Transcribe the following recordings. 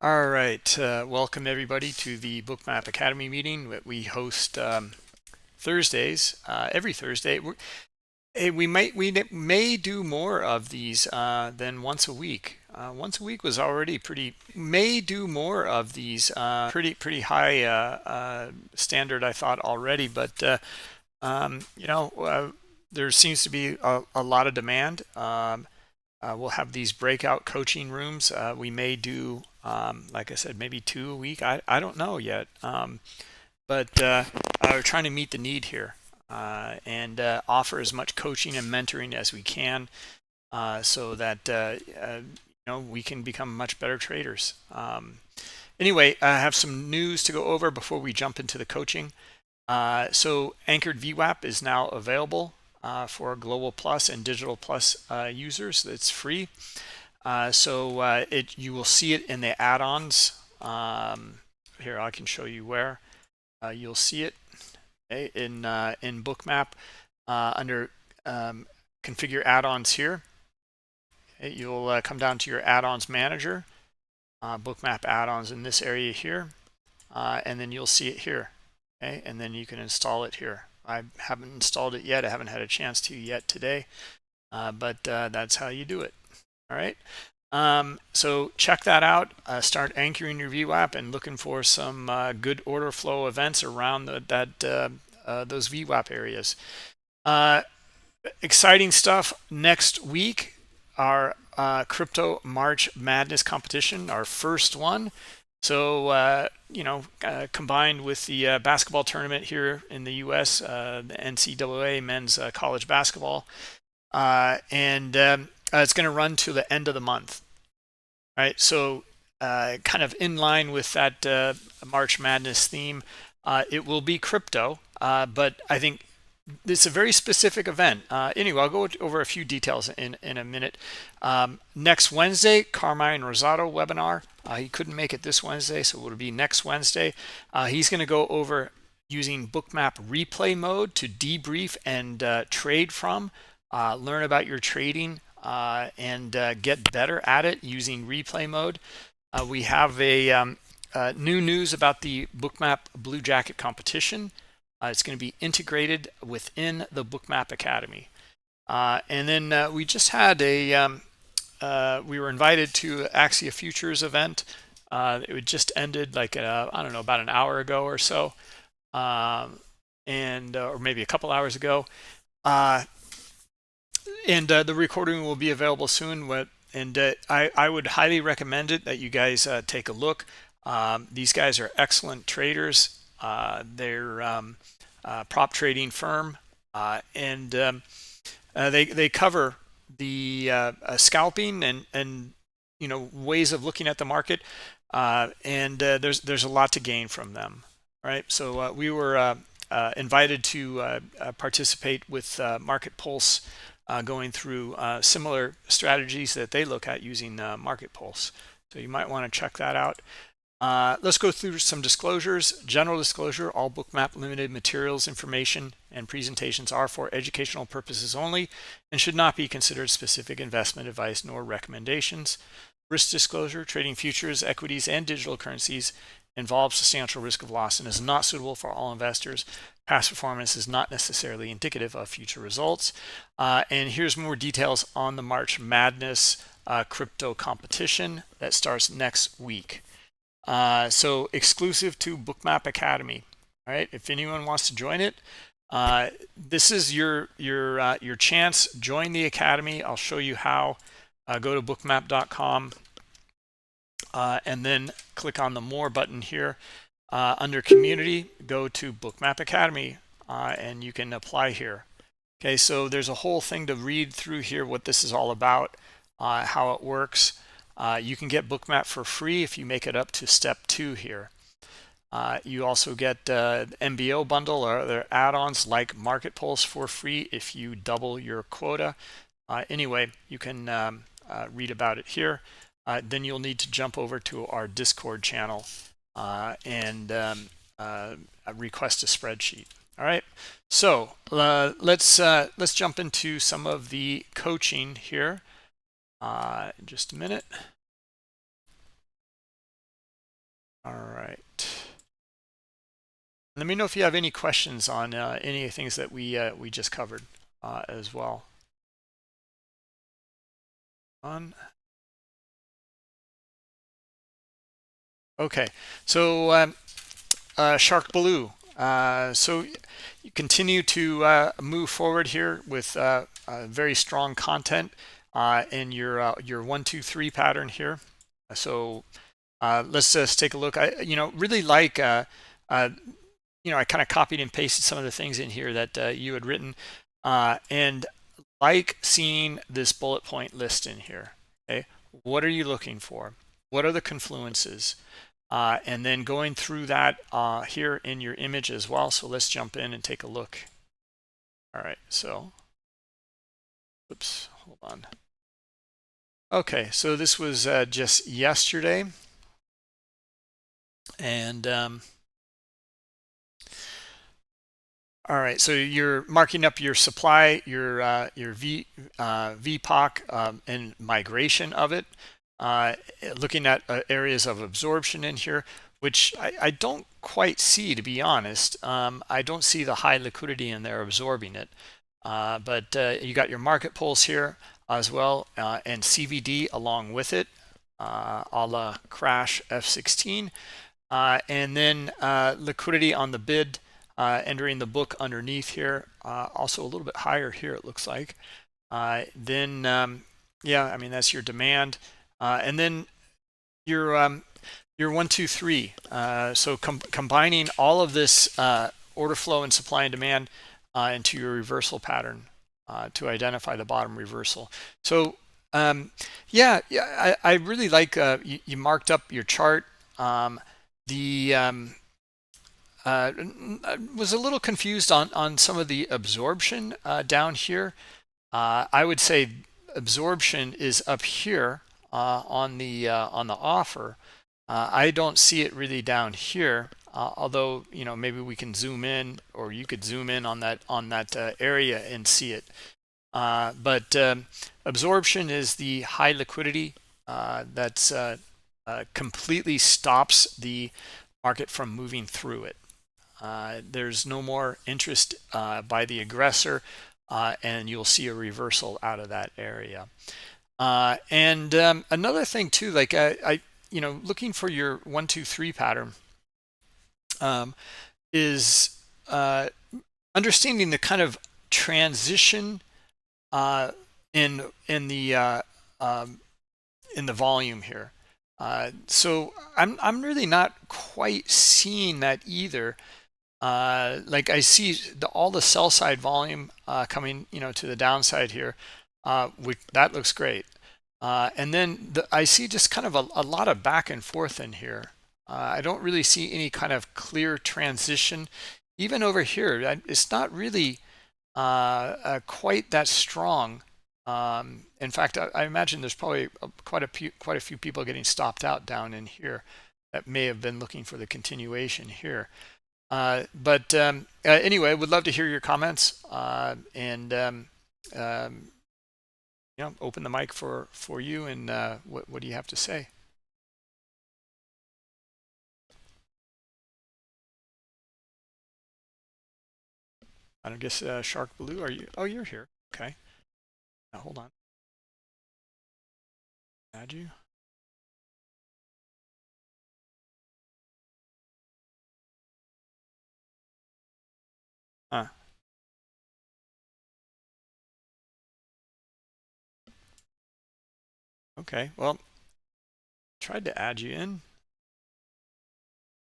All right, welcome everybody to the Bookmap Academy meeting that we host Thursdays, every Thursday. We may do more of these than once a week. Once a week was already pretty. May do more of these pretty high standard, I thought already, but there seems to be a lot of demand. We'll have these breakout coaching rooms. We may do, like I said, maybe 2 a week. I don't know yet. But we're trying to meet the need here and offer as much coaching and mentoring as we can so that we can become much better traders. Anyway, I have some news to go over before we jump into the coaching. So Anchored VWAP is now available for Global Plus and Digital Plus users. It's free. You will see it in the add-ons. Here, I can show you where you'll see it in Bookmap under Configure Add-ons here. Okay, you'll come down to your add-ons manager, Bookmap add-ons in this area here, and then you'll see it here. Okay, and then you can install it here. I haven't installed it yet. I haven't had a chance to yet today, but that's how you do it. All right. So check that out. Start anchoring your VWAP and looking for some good order flow events around those VWAP areas. Exciting stuff next week. Our Crypto March Madness competition, our first one. So, combined with the basketball tournament here in the U.S., the NCAA men's college basketball, and it's going to run to the end of the month, right? So, kind of in line with that March Madness theme, it will be crypto, but I think it's a very specific event. Anyway, I'll go over a few details in a minute. Next Wednesday, Carmine Rosato webinar. He couldn't make it this Wednesday, so it'll be next Wednesday. He's going to go over using Bookmap replay mode to debrief and trade from, learn about your trading, and get better at it using replay mode. We have a new news about the Bookmap Blue Jacket competition. It's going to be integrated within the Bookmap Academy. And then we just had we were invited to Axia Futures event. It just ended like, I don't know, about an hour ago or so, or maybe a couple hours ago. And the recording will be available soon. I would highly recommend it, that you guys take a look. These guys are excellent traders. They're prop trading firm, and they cover the scalping and ways of looking at the market, and there's a lot to gain from them, right? So we were invited to participate with Market Pulse, going through similar strategies that they look at using Market Pulse. So you might want to check that out. Let's go through some disclosures. General disclosure: all Bookmap limited materials, information, and presentations are for educational purposes only and should not be considered specific investment advice nor recommendations. Risk disclosure: trading futures, equities, and digital currencies involves substantial risk of loss and is not suitable for all investors. Past performance is not necessarily indicative of future results. And here's more details on the March Madness crypto competition that starts next week. So exclusive to Bookmap Academy. All right, if anyone wants to join it, this is your chance. Join the academy. I'll show you how. Go to bookmap.com and then click on the More button here. Under Community, go to Bookmap Academy, and you can apply here. Okay, so there's a whole thing to read through here, what this is all about, how it works. You can get Bookmap for free if you make it up to step 2 here. You also get MBO bundle or other add-ons like Market Pulse for free if you double your quota. Anyway, you can read about it here. Then you'll need to jump over to our Discord channel and request a spreadsheet. All right, so let's jump into some of the coaching here. In just a minute. All right. Let me know if you have any questions on any of the things that we just covered as well. Okay, so Shark Blue. So you continue to move forward here with very strong content in your 1-2-3 pattern here. So let's just take a look. I really like I kind of copied and pasted some of the things in here that you had written, and like seeing this bullet point list in here. Okay, what are you looking for? What are the confluences? And then going through that here in your image as well. So let's jump in and take a look. All right, so oops, hold on. Okay, so this was just yesterday, and all right, so you're marking up your supply, your VPOC and migration of it, looking at areas of absorption in here, which I don't quite see, to be honest. I don't see the high liquidity in there absorbing it, but you got your market pulse here as well, and CVD along with it, a la crash F16, and then liquidity on the bid. Entering the book underneath here, also a little bit higher here, it looks like. Then, yeah, I mean, that's your demand. And then your 1-2-3. So combining all of this order flow and supply and demand into your reversal pattern to identify the bottom reversal. So, yeah, I really like you marked up your chart. I was a little confused on some of the absorption down here. I would say absorption is up here on the offer. I don't see it really down here, although maybe we can zoom in, or you could zoom in on that area and see it. But absorption is the high liquidity that's completely stops the market from moving through it. There's no more interest by the aggressor, and you'll see a reversal out of that area. And another thing too, like looking for your 1-2-3 pattern is understanding the kind of transition in the volume here. So I'm really not quite seeing that either. Like I see all the sell side volume coming to the downside here, that looks great. And then I see just kind of a lot of back and forth in here. I don't really see any kind of clear transition. Even over here, it's not really quite that strong. In fact, I imagine there's probably quite a few people getting stopped out down in here that may have been looking for the continuation here. But anyway, would love to hear your comments, and open the mic for you, and what do you have to say? I don't guess Shark Blue, are you? Oh, you're here. Okay. Now hold on. Add you. Huh. Okay. Well, tried to add you in.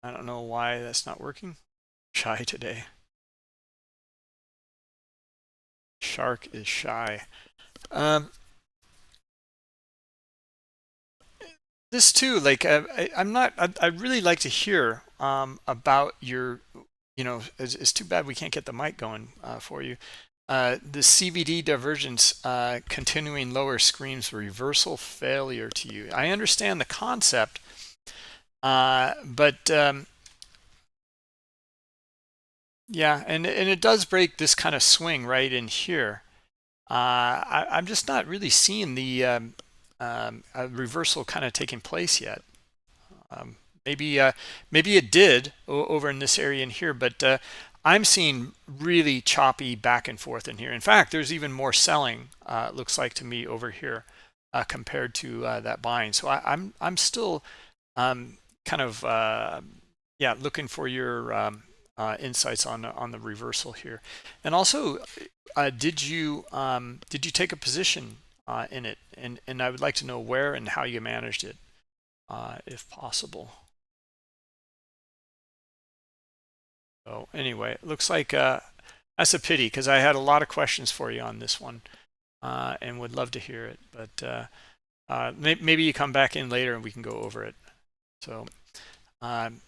I don't know why that's not working. Shy today. Shark is shy. This too, like I'd really like to hear about your, it's too bad we can't get the mic going for you. The CVD divergence continuing lower screams reversal failure to you. I understand the concept, but yeah, and it does break this kind of swing right in here. I'm just not really seeing the a reversal kind of taking place yet. maybe it did over in this area in here, but I'm seeing really choppy back and forth in here. In fact, there's even more selling, looks like to me over here, compared to that buying. So I'm still kind of yeah, looking for your insights on the reversal here. And also, did you take a position in it? And I would like to know where and how you managed it, if possible. So anyway, it looks like that's a pity, because I had a lot of questions for you on this one, and would love to hear it. But maybe you come back in later and we can go over it. So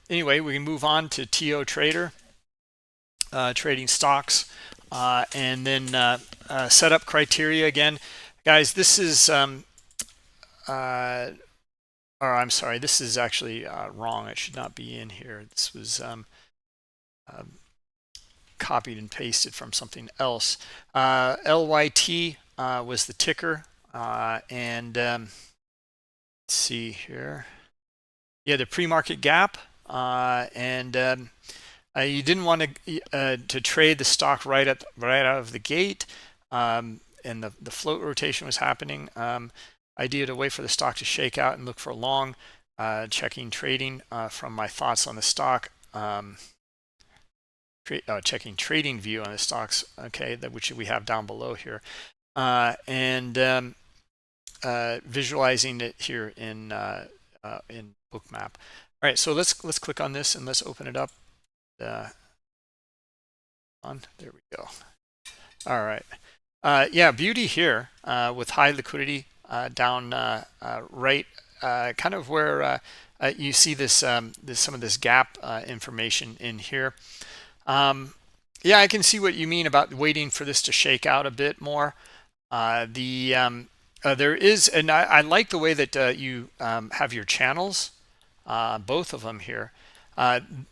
anyway, we can move on to TO Trader, trading stocks, and then setup criteria again. Guys, this is, or I'm sorry, this is actually wrong. It should not be in here. This was copied and pasted from something else. LYT was the ticker, and let's see here. Yeah, the pre-market gap, and you didn't want to trade the stock right out of the gate, and the float rotation was happening. Idea to wait for the stock to shake out and look for a long. Checking trading from my thoughts on the stock. Checking trading view on the stocks, okay, which we have down below here, and visualizing it here in Bookmap. All right, so let's click on this and let's open it up. There we go. All right, yeah, beauty here with high liquidity down right, kind of where you see this, some of this gap information in here. Yeah, I can see what you mean about waiting for this to shake out a bit more. There is, and I like the way that you have your channels, both of them here.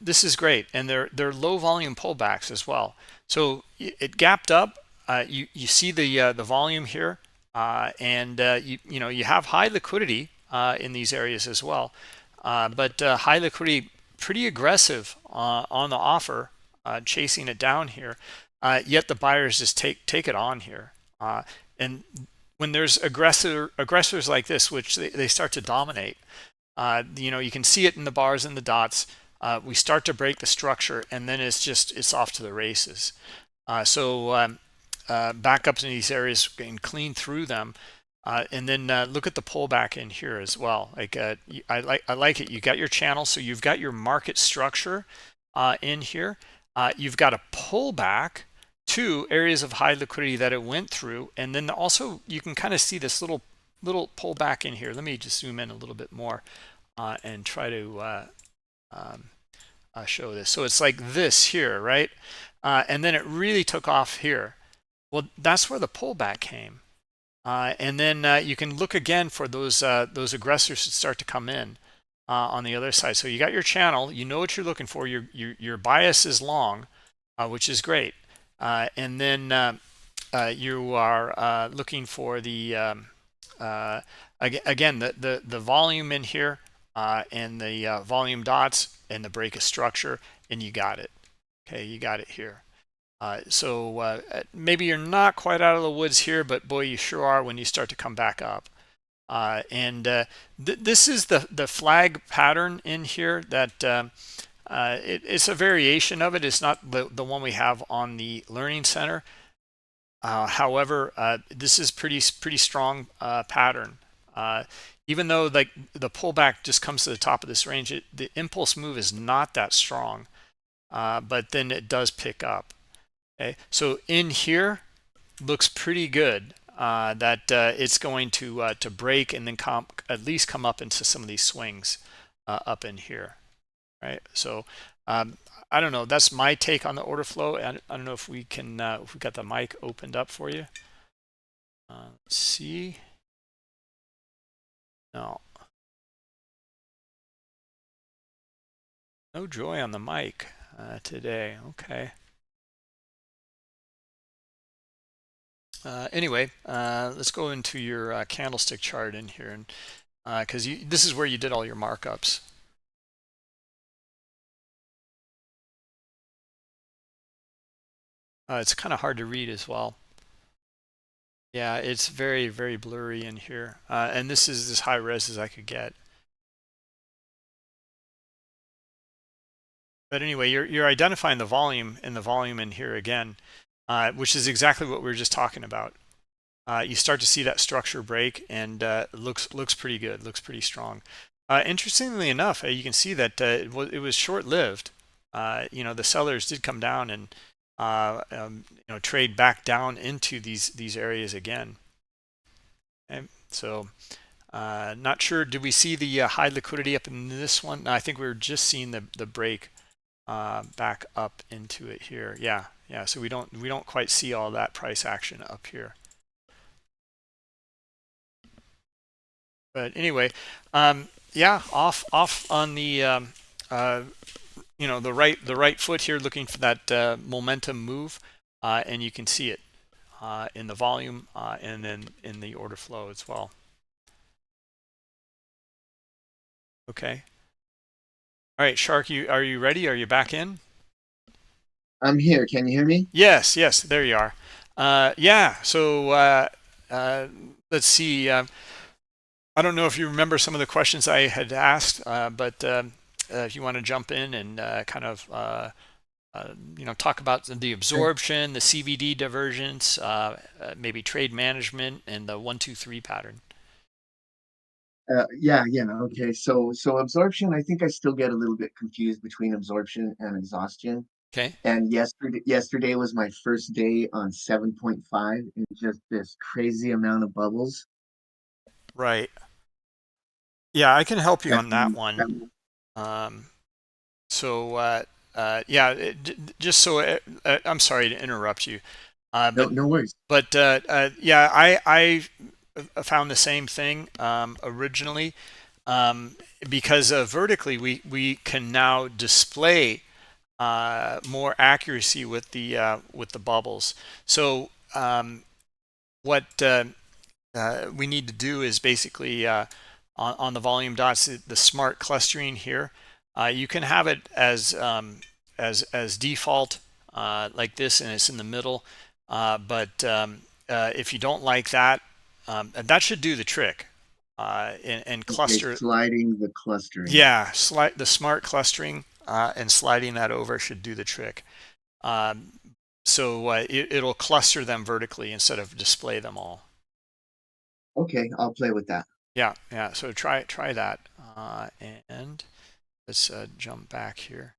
This is great, and they're low volume pullbacks as well. So it gapped up. You see the volume here, and you have high liquidity in these areas as well, but high liquidity, pretty aggressive on the offer, chasing it down here. Yet the buyers just take it on here, and when there's aggressors like this, which they start to dominate, you can see it in the bars and the dots. We start to break the structure, and then it's off to the races. So back up in these areas and clean through them, and then look at the pullback in here as well. Like I like it. You got your channel, so you've got your market structure in here. You've got a pullback to areas of high liquidity that it went through, and then also you can kind of see this little pullback in here. Let me just zoom in a little bit more and try to show this. So it's like this here, right? And then it really took off here. Well, that's where the pullback came, and then you can look again for those aggressors to start to come in on the other side. So you got your channel, you know what you're looking for. Your bias is long, which is great. And then you are looking for the again the volume in here, and the volume dots and the break of structure, and you got it. Okay, you got it here. So maybe you're not quite out of the woods here, but boy, you sure are when you start to come back up. And this is the flag pattern in here that it's a variation of it. It's not the one we have on the Learning Center. However, this is pretty strong pattern. Even though like the pullback just comes to the top of this range, the impulse move is not that strong, but then it does pick up. Okay, so in here looks pretty good. That it's going to break and then at least come up into some of these swings up in here, right? So I don't know. That's my take on the order flow. I don't know if we can if we got the mic opened up for you. Let's see. No joy on the mic today. Okay. Anyway, let's go into your candlestick chart in here, and because this is where you did all your markups. It's kind of hard to read as well. Yeah, it's very, very blurry in here. And this is as high res as I could get. But anyway, you're identifying the volume and the volume in here again, which is exactly what we were just talking about. You start to see that structure break, and looks pretty good, looks pretty strong. Interestingly enough, you can see that it was short-lived. The sellers did come down and trade back down into these areas again. Okay, so not sure. Did we see the high liquidity up in this one? No, I think we were just seeing the break back up into it here. Yeah, yeah. So we don't quite see all that price action up here. But anyway, yeah, off on the the right foot here, looking for that momentum move, and you can see it in the volume and then in the order flow as well. Okay. All right, Shark, are you ready? Are you back in? I'm here. Can you hear me? Yes, yes, there you are. Yeah, so uh, let's see. I don't know if you remember some of the questions I had asked, but if you want to jump in and kind of talk about the Sure. absorption, the CVD divergence, maybe trade management, and the 1-2-3 pattern. Yeah. Okay. So absorption, I think I still get a little bit confused between absorption and exhaustion. Okay. And yesterday was my first day on 7.5 and just this crazy amount of bubbles. Right. Yeah, I can help you on that And one. Um, so yeah, just so I'm sorry to interrupt you, no, but no worries. yeah, I found the same thing originally, because vertically we can now display more accuracy with the bubbles. So what we need to do is basically on the volume dots, the smart clustering here. You can have it as default like this, and it's in the middle. But if you don't like that, and that should do the trick. And Okay, cluster, sliding the clustering. yeah, slide the smart clustering and sliding that over should do the trick. Um, so it'll cluster them vertically instead of display them all. Okay, I'll play with that. Yeah, yeah. So try that, and let's jump back here.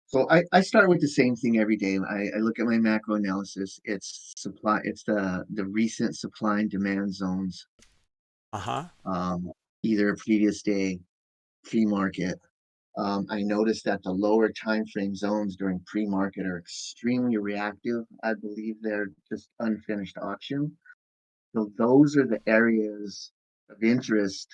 So I start with the same thing every day. I look at my macro analysis. It's supply, it's the recent supply and demand zones, Uh-huh. um, either a previous day, pre-market. I noticed that the lower time frame zones during pre-market are extremely reactive. I believe they're just unfinished auction. So those are the areas of interest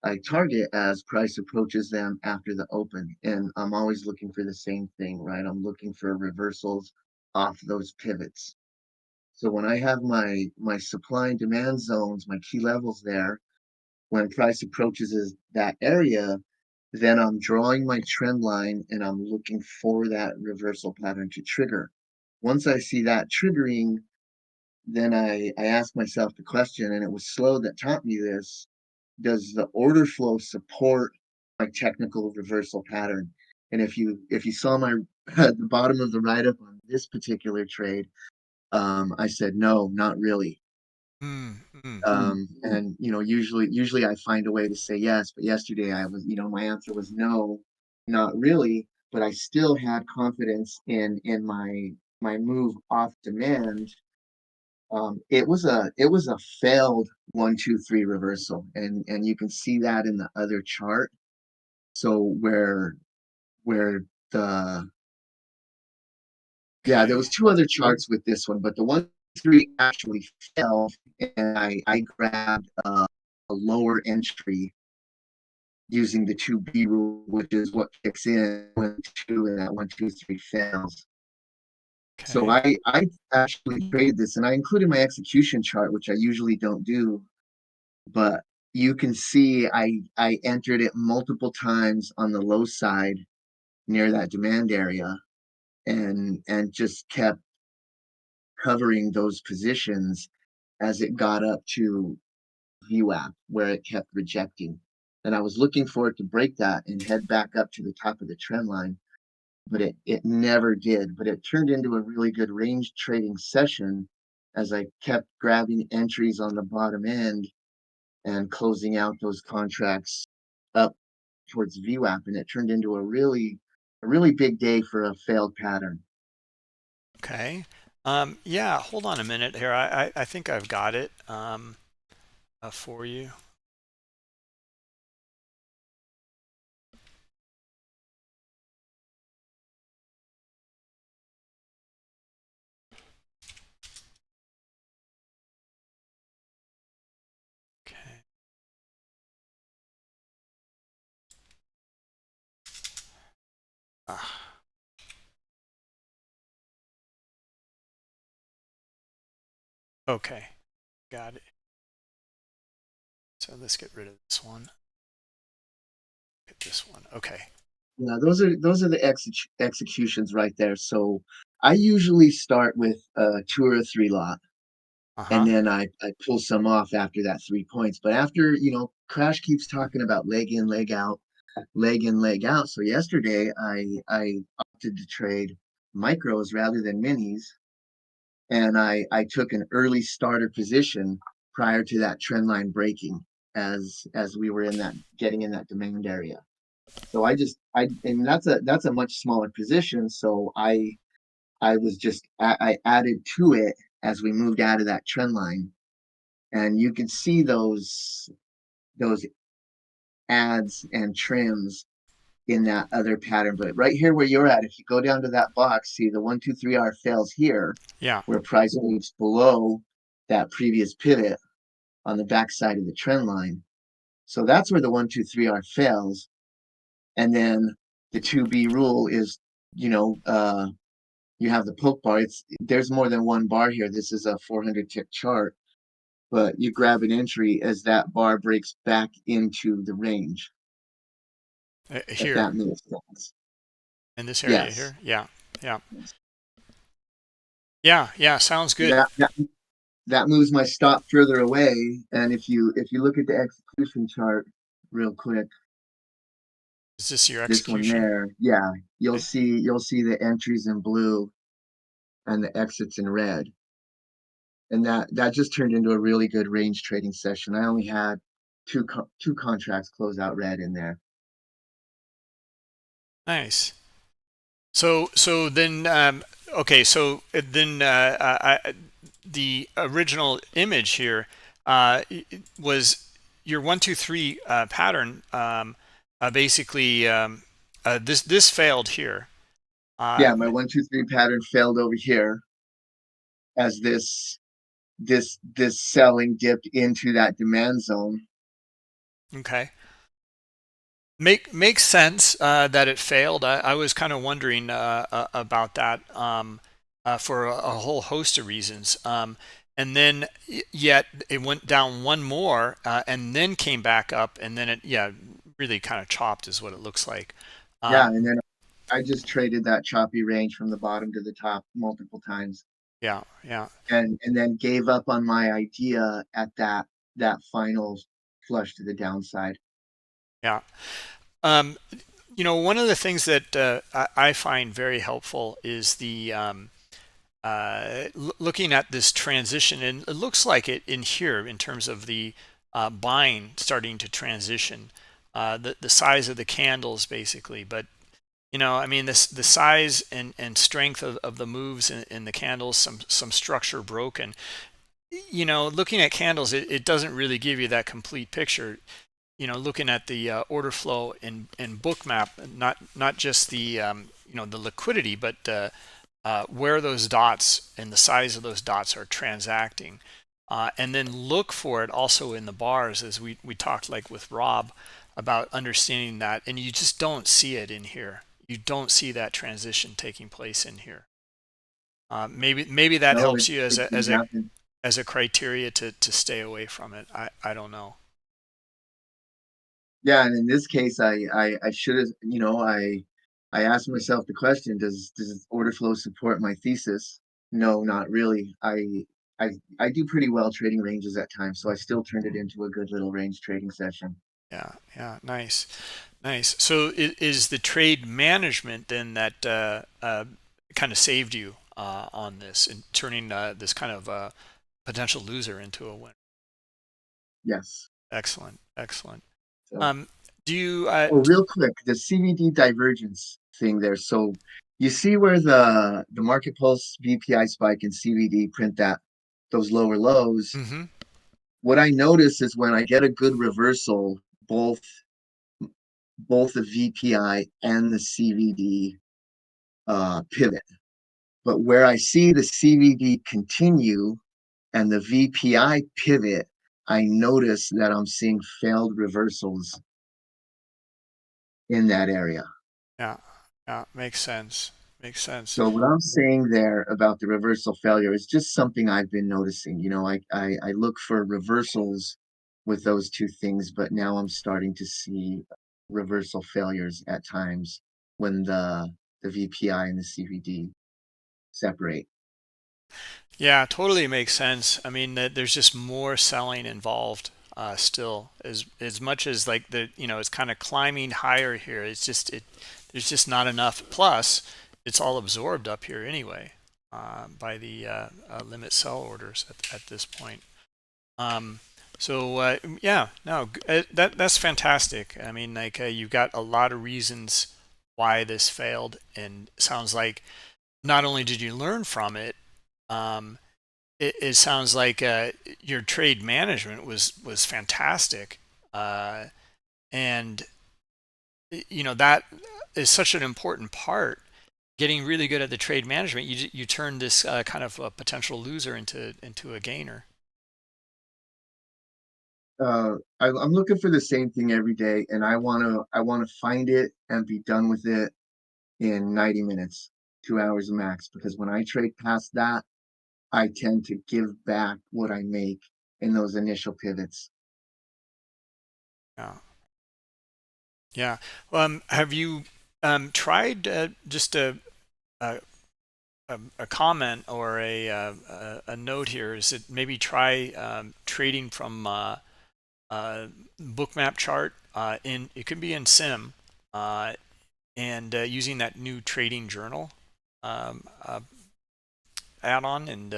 I target as price approaches them after the open. And I'm always looking for the same thing, right? I'm looking for reversals off those pivots. So when I have my supply and demand zones, my key levels there, when price approaches that area, then I'm drawing my trend line and I'm looking for that reversal pattern to trigger. Once I see that triggering, then I ask myself the question, and it was Slow that taught me this. Does the order flow support my technical reversal pattern? And if you saw my at the bottom of the write-up on this particular trade, I said no, not really. Mm, mm. And usually I find a way to say yes, but yesterday my answer was no, not really. But I still had confidence in my move off demand. It was a failed 1-2-3 reversal, and you can see that in the other chart. So where the yeah, there Okay. was two other charts with this one, but the 1-3 actually fell, and I grabbed a lower entry using the 2B rule, which is what kicks in when two and that 1-2-3 fails. So Okay. I actually traded this, and I included my execution chart, which I usually don't do, but you can see I entered it multiple times on the low side near that demand area. and just kept covering those positions as it got up to VWAP, where it kept rejecting. And I was looking for it to break that and head back up to the top of the trend line, but it never did. But it turned into a really good range trading session as I kept grabbing entries on the bottom end and closing out those contracts up towards VWAP, and it turned into a really big day for a failed pattern. Okay. Yeah, hold on a minute here. I think I've got it for you. Okay. Ah, okay, got it. So let's get rid of this one. Get this one. Okay. Yeah, those are the executions right there. So I usually start with a 2 or 3 lot, and Uh-huh. then I pull some off after that 3 points. But after, Crash keeps talking about leg in, leg out, leg in, leg out. So yesterday I opted to trade micros rather than minis, and I took an early starter position prior to that trend line breaking as we were in that getting in that demand area. So I and that's a much smaller position. So I was just I added to it as we moved out of that trend line, and you can see those adds and trims in that other pattern. But right here where you're at, if you go down to that box, see the 1 2 3 R fails here, Yeah. where price moves below that previous pivot on the backside of the trend line. So that's where the 1 2 3 R fails. And then the 2B rule is, you know, you have the poke bar. There's more than one bar here. This is a 400 tick chart, but you grab an entry as that bar breaks back into the range, if Here that makes sense. in this area Yes. here. Yeah. Yeah. Yeah. Yeah. Sounds good. That moves my stop further away. And if you look at the execution chart real quick, Is this your this one execution? there, yeah, Okay. you'll see the entries in blue and the exits in red. And that just turned into a really good range trading session. I only had two contracts close out red in there. Nice. So then okay, so then the original image here was your 1 2 3 pattern. Basically, this failed here. Uh, Yeah, my 1 2 3 pattern failed over here as this selling dipped into that demand zone. okay. Makes sense that it failed. I was kind of wondering about that for a whole host of reasons. And then yet it went down one more and then came back up, and then it yeah really kind of chopped is what it looks like. Yeah, Um, and then I just traded that choppy range from the bottom to the top multiple times, yeah, yeah, and then gave up on my idea at that final flush to the downside. yeah. Um, one of the things that I find very helpful is the looking at this transition, and it looks like it in here in terms of the buying starting to transition, the size of the candles basically. But I mean, the size and strength of the moves in the candles, some structure broken. Looking at candles, it doesn't really give you that complete picture. Looking at the order flow in Bookmap, not just the the liquidity, but where those dots and the size of those dots are transacting. And then look for it also in the bars, as we talked like with Rob about understanding that, and you just don't see it in here. You don't see that transition taking place in here. Maybe that No, helps you as it a didn't happen. criteria to stay away from it. I don't know. Yeah, and in this case, I should have, I asked myself the question, does order flow support my thesis? No, not really. I do pretty well trading ranges at times, so I still turned it into a good little range trading session. Yeah, yeah, nice, nice. So is the trade management then that kind of saved you on this and turning this kind of potential loser into a winner? Yes. Excellent, excellent. So, Um, do you oh, real quick, the CVD divergence thing there. So you see where the market pulse VPI spike and CVD print that those lower lows. mm-hmm. What I notice is when I get a good reversal, both both the VPI and the CVD pivot. But where I see the CVD continue and the VPI pivot, I notice that I'm seeing failed reversals in that area. Yeah, yeah, makes sense. Makes sense. So what I'm saying there about the reversal failure is just something I've been noticing. I look for reversals with those two things, but now I'm starting to see reversal failures at times when the VPI and the CVD separate. Yeah, totally makes sense. I mean, there's just more selling involved still, as much as like it's kind of climbing higher here. There's just not enough. Plus, it's all absorbed up here anyway by the limit sell orders at this point. Um, yeah, no, that's fantastic. I mean, like you've got a lot of reasons why this failed, and sounds like not only did you learn from it, um, it sounds like your trade management was fantastic, and that is such an important part. Getting really good at the trade management, you turn this kind of a potential loser into a gainer. I'm looking for the same thing every day, and I want to find it and be done with it in 90 minutes, 2 hours max. Because when I trade past that, I tend to give back what I make in those initial pivots. Yeah, yeah. Have you tried just a a comment or a note here is that maybe try trading from bookmap chart in it could be in sim uh, and using that new trading journal um, uh, add-on and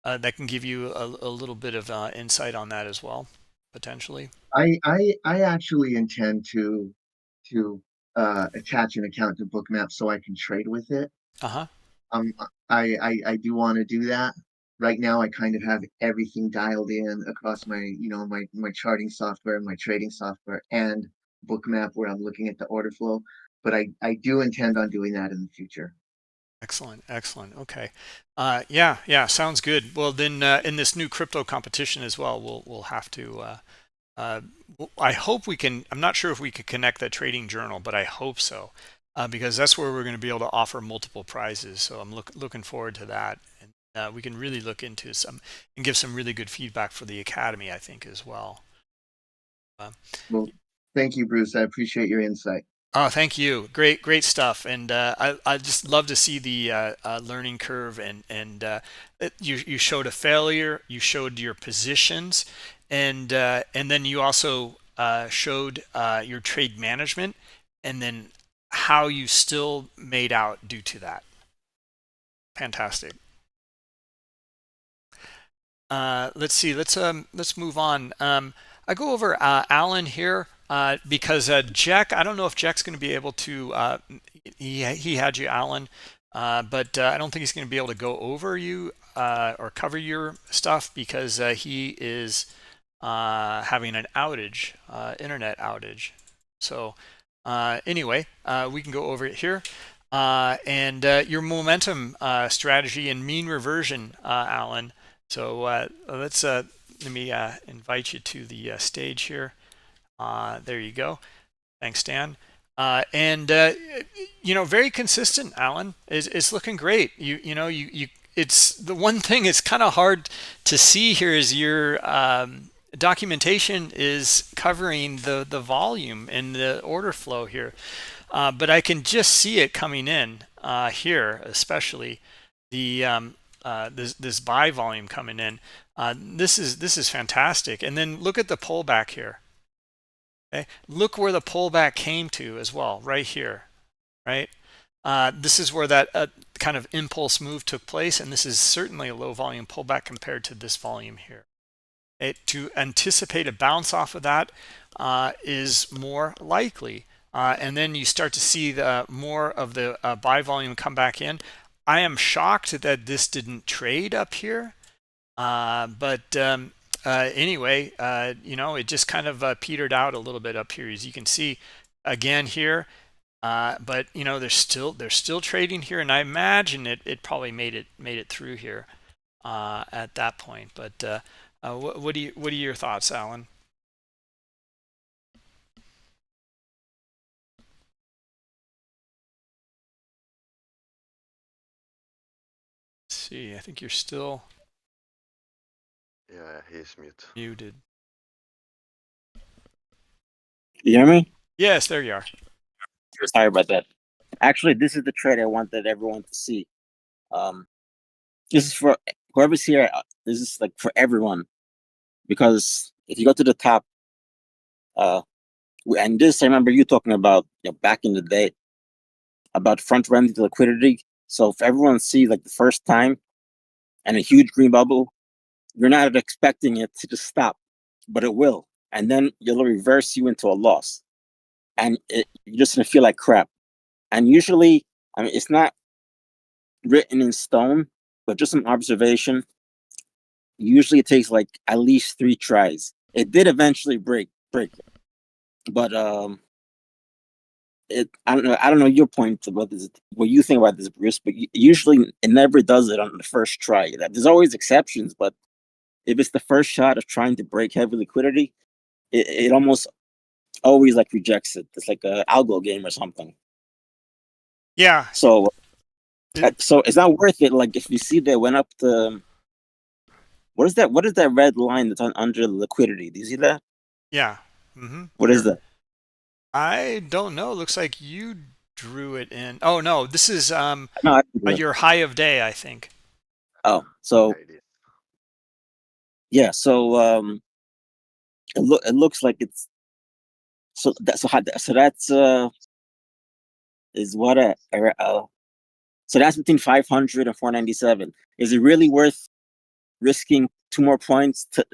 that can give you a little bit of insight on that as well potentially. I actually intend to attach an account to Bookmap so I can trade with it. Uh-huh. Um, I do want to do that. Right now, I kind of have everything dialed in across my charting software, my trading software, and Bookmap where I'm looking at the order flow. But I do intend on doing that in the future. Excellent, excellent. Okay, yeah, yeah, sounds good. Well, then in this new crypto competition as well, we'll have to. Uh, I hope we can. I'm not sure if we could connect that trading journal, but I hope so, because that's where we're going to be able to offer multiple prizes. So I'm looking forward to that, and we can really look into some and give some really good feedback for the academy, I think, as well. Uh, Well, thank you, Bruce. I appreciate your insight. Oh, thank you. Great, great stuff. And I just love to see the learning curve. And you showed a failure. You showed your positions, and then you also showed your trade management, and then how you still made out due to that. Fantastic. Let's see. Let's move on. I go over Alan here because Jack. I don't know if Jack's going to be able to. He had you, Alan, but I don't think he's going to be able to go over you or cover your stuff because he is having an outage, internet outage. So anyway, we can go over it here. And your momentum strategy and mean reversion, Alan. So let me invite you to the stage here. There you go. Thanks, Dan. And very consistent, Alan. It's looking great. You. It's the one thing. It's kind of hard to see here is your documentation is covering the volume and the order flow here. But I can just see it coming in here, especially the this buy volume coming in. This is fantastic. And then look at the pullback here. Okay, look where the pullback came to as well, right here, right? This is where that kind of impulse move took place, and this is certainly a low volume pullback compared to this volume here. To anticipate a bounce off of that is more likely. And then you start to see the more of the buy volume come back in. I am shocked that this didn't trade up here. But anyway, it just kind of petered out a little bit up here, as you can see again here. But they're still trading here, and I imagine it probably made it through here at that point. But what are your thoughts, Alan? Let's see, I think you're still Yeah, he's mute. muted. You hear me? Yes, there you are. Sorry about that. Actually, this is the trade I wanted everyone to see. This is for whoever's here. This is like for everyone, because if you go to the top, and this I remember you talking about, back in the day, about front running the liquidity. So if everyone sees like the first time and a huge green bubble, you're not expecting it to just stop, but it will, and then it'll reverse you into a loss, and you're just gonna feel like crap. And usually, I mean, it's not written in stone, but just some observation. Usually, it takes like at least 3 tries. It did eventually break, but I don't know your point about this, what you think about this, Bruce. But usually, it never does it on the first try. There's always exceptions, but if it's the first shot of trying to break heavy liquidity, it almost always like rejects it. It's like a algo game or something. Yeah. So it's not worth it. Like if you see they went up to, what is that red line that's under the liquidity? Do you see that? Yeah. What is that? I don't know. Looks like you drew it in. Oh no, this is No, your high of day, I think. Oh, so Yeah, yeah, so it looks like it's so that's is what so that's between 500 and 497. Is it really worth risking 2 more points to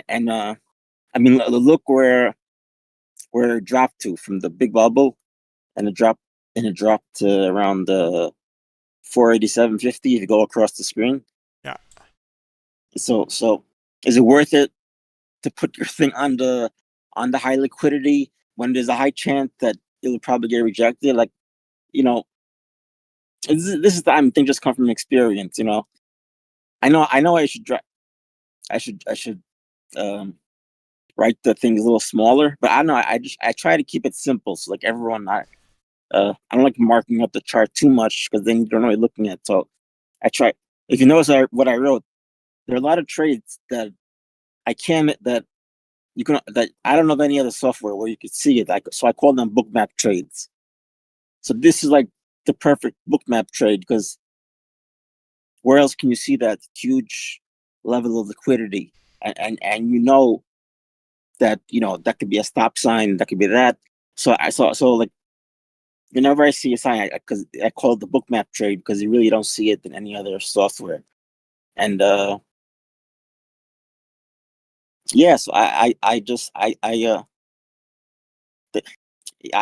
and I mean, look where it dropped to from the big bubble, and it dropped to around 487.50 if you go across the screen. Yeah. So is it worth it to put your thing on the high liquidity when there's a high chance that it'll probably get rejected? Like, this is the I'm think just come from experience. I know I should write the things a little smaller, but I don't know. I try to keep it simple, so like everyone, I don't like marking up the chart too much because then you don't know what you're looking at. So I try. If you notice what I wrote, there are a lot of trades that I can't that I don't know of any other software where you could see it. So I call them bookmap trades. So this is like the perfect bookmap trade, because where else can you see that huge level of liquidity, and that that could be a stop sign, that could be that. So like whenever I see a sign, because I call it the bookmap trade, because you really don't see it in any other software. And yeah, so I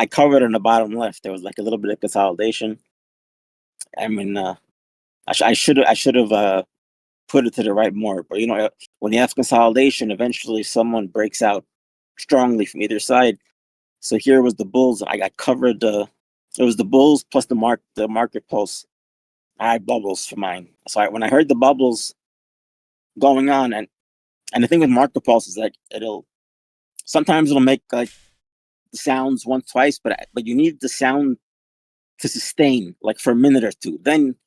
covered in the bottom left. There was like a little bit of consolidation. I mean, I should have put it to the right more, but when you have consolidation, eventually someone breaks out strongly from either side. So here was the bulls. I covered it was the bulls plus the market pulse. I had bubbles for mine. So when I heard the bubbles going on, and the thing with market pulse is like sometimes it'll make like the sounds once, twice, but you need the sound to sustain like for a minute or two. Then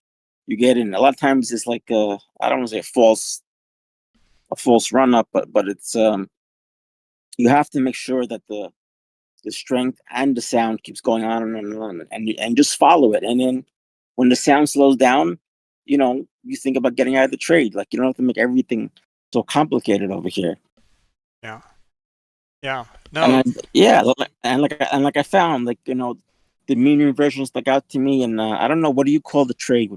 you get in. A lot of times it's like I don't want to say a false run up, but it's you have to make sure that the strength and the sound keeps going on and on, and just follow it. And then when the sound slows down, you think about getting out of the trade. Like, you don't have to make everything so complicated over here. Yeah. Yeah. And No. like I found, like, the mean reversion stuck out to me. And I don't know, what do you call the trade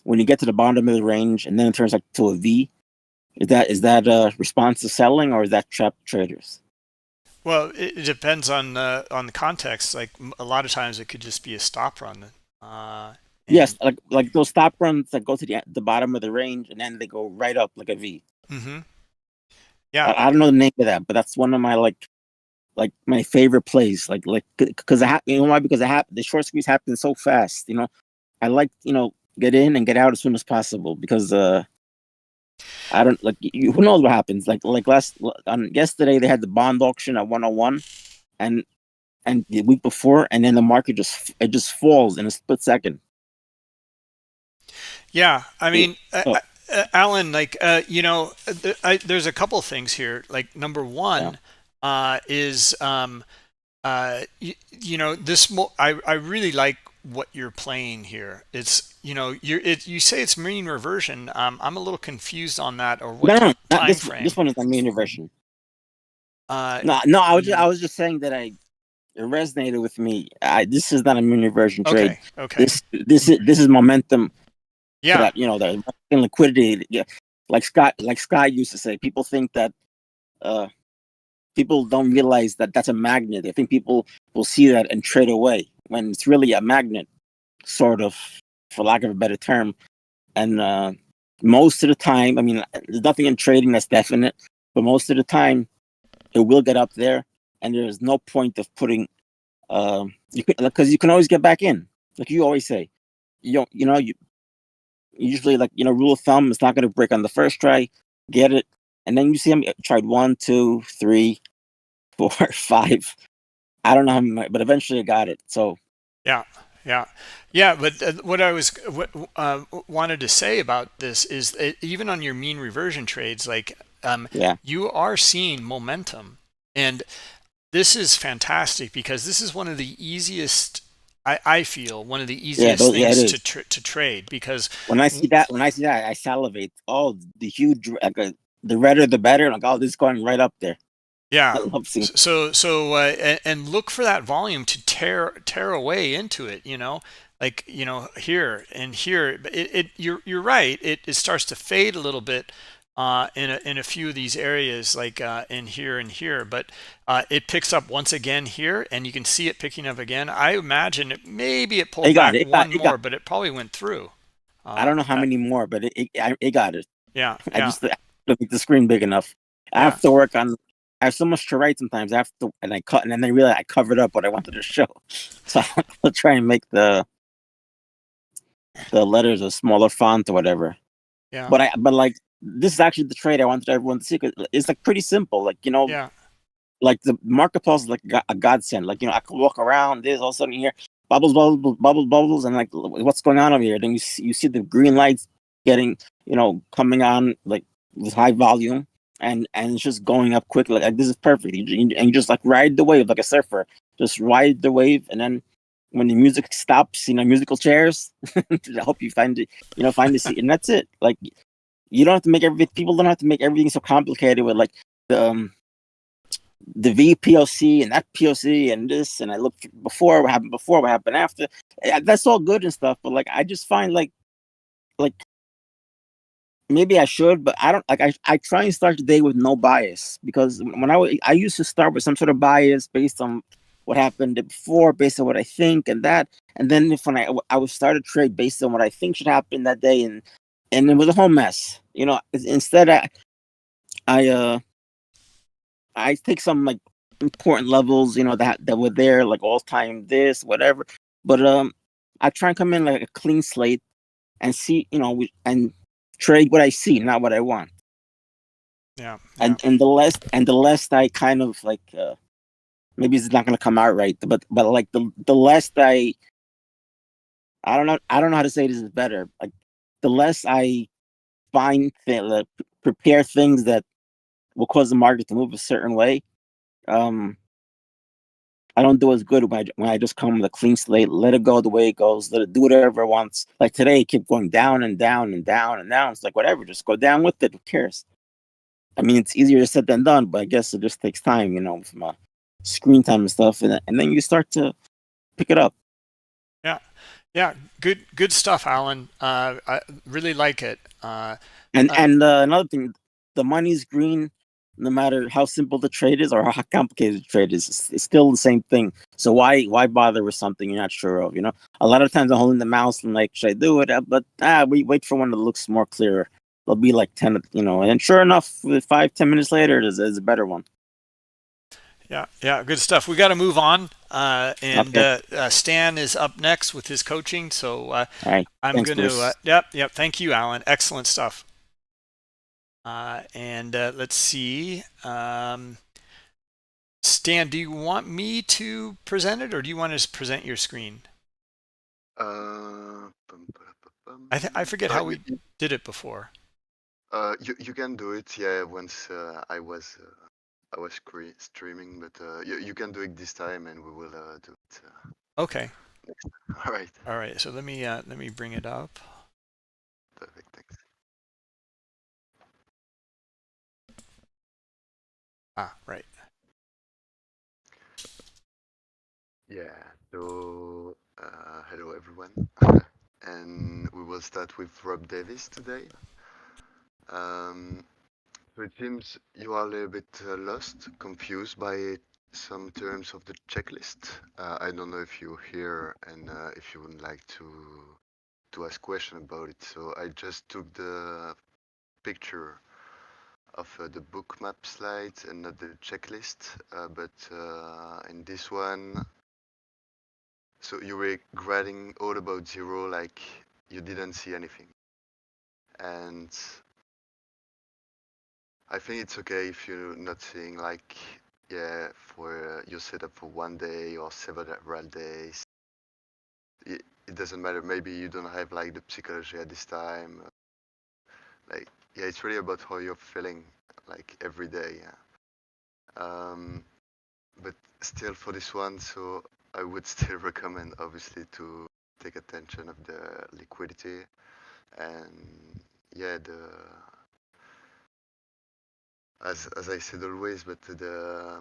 when you get to the bottom of the range and then it turns like to a V? Is that a response to selling, or is that trap traders? Well, it depends on the context. Like a lot of times, it could just be a stop run. Yes, And like those stop runs that go to the bottom of the range and then they go right up like a V. hmm I, yeah, I don't know the name of that, but that's one of my like my favorite plays. Like because you know why? Because the short squeeze happens so fast. I like get in and get out as soon as possible because I don't like who knows what happens. Like on yesterday they had the bond auction at 101, and the week before, and then the market just falls in a split second. yeah. I It- mean, oh Alan, like there's a couple things here. Like number yeah. one is I really like what you're playing here. It's you say it's mean reversion. I'm a little confused on that, or what No, no, not time this one. This frame. one is not mean inversion. Uh, No, no. I you was just saying that it resonated with me. This is not a mean reversion trade. okay? Okay. This is momentum for Yeah. that. The liquidity. Yeah, like Scott used to say. People think that uh people don't realize that that's a magnet. I think people will see that and trade away when it's really a magnet, sort of, for lack of a better term. And most of the time, I mean, there's nothing in trading that's definite, but most of the time, it will get up there, and there's no point of putting because you can always get back in. Like you always say, you usually, like, rule of thumb, it's not going to break on the first try. Get it, and then you see them tried 1, 2, 3, 4, 5. I don't know how many, but eventually I got it. So Yeah, yeah, yeah. But what I was wanted to say about this is even on your mean reversion trades, like yeah, you are seeing momentum, and this is fantastic because this is one of the easiest. I feel one of the yeah, easiest it things to is. to trade because When I see that, I salivate. Oh, the huge, like, the redder the better. Like, oh, this is going right up there. I yeah. love seeing. And look for that volume to tear away into it. Like here and here. But you're right. It starts to fade a little bit in a few of these areas, like in here and here. But it picks up once again here, and you can see it picking up again. I imagine maybe it It pulled got back it. one It got. more, but it probably went through. I don't know how That many more, but it got it. yeah I yeah just I have to make the screen big enough. I yeah have to work on. I have so much to write sometimes. I have to, and I cut, and then I realize I covered up what I wanted to show. So I'll try and make the letters a smaller font or whatever. yeah But like, this is actually the trade I wanted everyone to see. 'Cause it's like pretty simple. Like, yeah like the market pulse is like a godsend. Like, I can walk around. There's all of a sudden here bubbles, bubbles, bubbles, bubbles, and like, what's going on over here? Then you see the green lights getting, coming on, like, with high volume, and it's just going up quickly. Like, this is perfect. And you just like ride the wave like a surfer. Just ride the wave, and then when the music stops, musical chairs to help you find it, find the seat, and that's it. Like, you don't have to make people don't have to make everything so complicated with, like, the the VPOC and that POC and this, and I looked before what happened after. Yeah, that's all good and stuff, but like, I just find, like maybe I should, but I don't, like, I try and start the day with no bias, because when I used to start with some sort of bias based on what happened before, based on what I think and that, and then if when I would start a trade based on what I think should happen that day, and it was a whole mess. Instead I uh I take some, like, important levels, that were there, like all time this, whatever. But I try and come in like a clean slate and see, and trade what I see, not what I want. yeah yeah And the less I kind of, like, maybe it's not gonna come out right, but like, the less I don't know how to say this is better. Like, the less I like, prepare things that will cause the market to move a certain way. Um I don't do as good when I just come with a clean slate, let it go the way it goes, let it do whatever it wants. Like today, it kept going down and down and down and down. It's like, whatever, just go down with it. Who cares? I mean, it's easier said than done, but I guess it just takes time, you know, from screen time and stuff. And then you start to pick it up. Yeah, good stuff, Alan. I really like it. And another thing, the money's green, no matter how simple the trade is or how complicated the trade is. It's still the same thing. So why bother with something you're not sure of? You know, a lot of times I'm holding the mouse and like, should I do it? But we wait for one that looks more clear. There'll be like 10, you know, and sure enough, 5-10 minutes later, there's a better one. Yeah, good stuff. We got to move on. Okay. Stan is up next with his coaching. So All right. I'm Thanks, going to, Bruce. yep. Thank you, Alan. Excellent stuff. Let's see. Stan, do you want me to present it or do you want to just present your screen? I forget how we did it before. You can do it, yeah. Once I was streaming, but you can do it this time, and we will do it. Okay. Next. All right. All right. So let me bring it up. Perfect. Thanks. Right. Yeah. So hello everyone, and we will start with Rob Davis today. So it seems you are a little bit lost, confused by some terms of the checklist. I don't know if you're here and if you would like to ask question about it. So I just took the picture of the bookmap slides and not the checklist, but in this one, so you were grading all about 0, like you didn't see anything. And I think it's okay if you're not seeing like, yeah, for your setup for 1 day or several days. It doesn't matter. Maybe you don't have like the psychology at this time. Like, yeah, it's really about how you're feeling like every day. Yeah. But still for this one, so I would still recommend obviously to take attention of the liquidity and yeah, as I said always, but the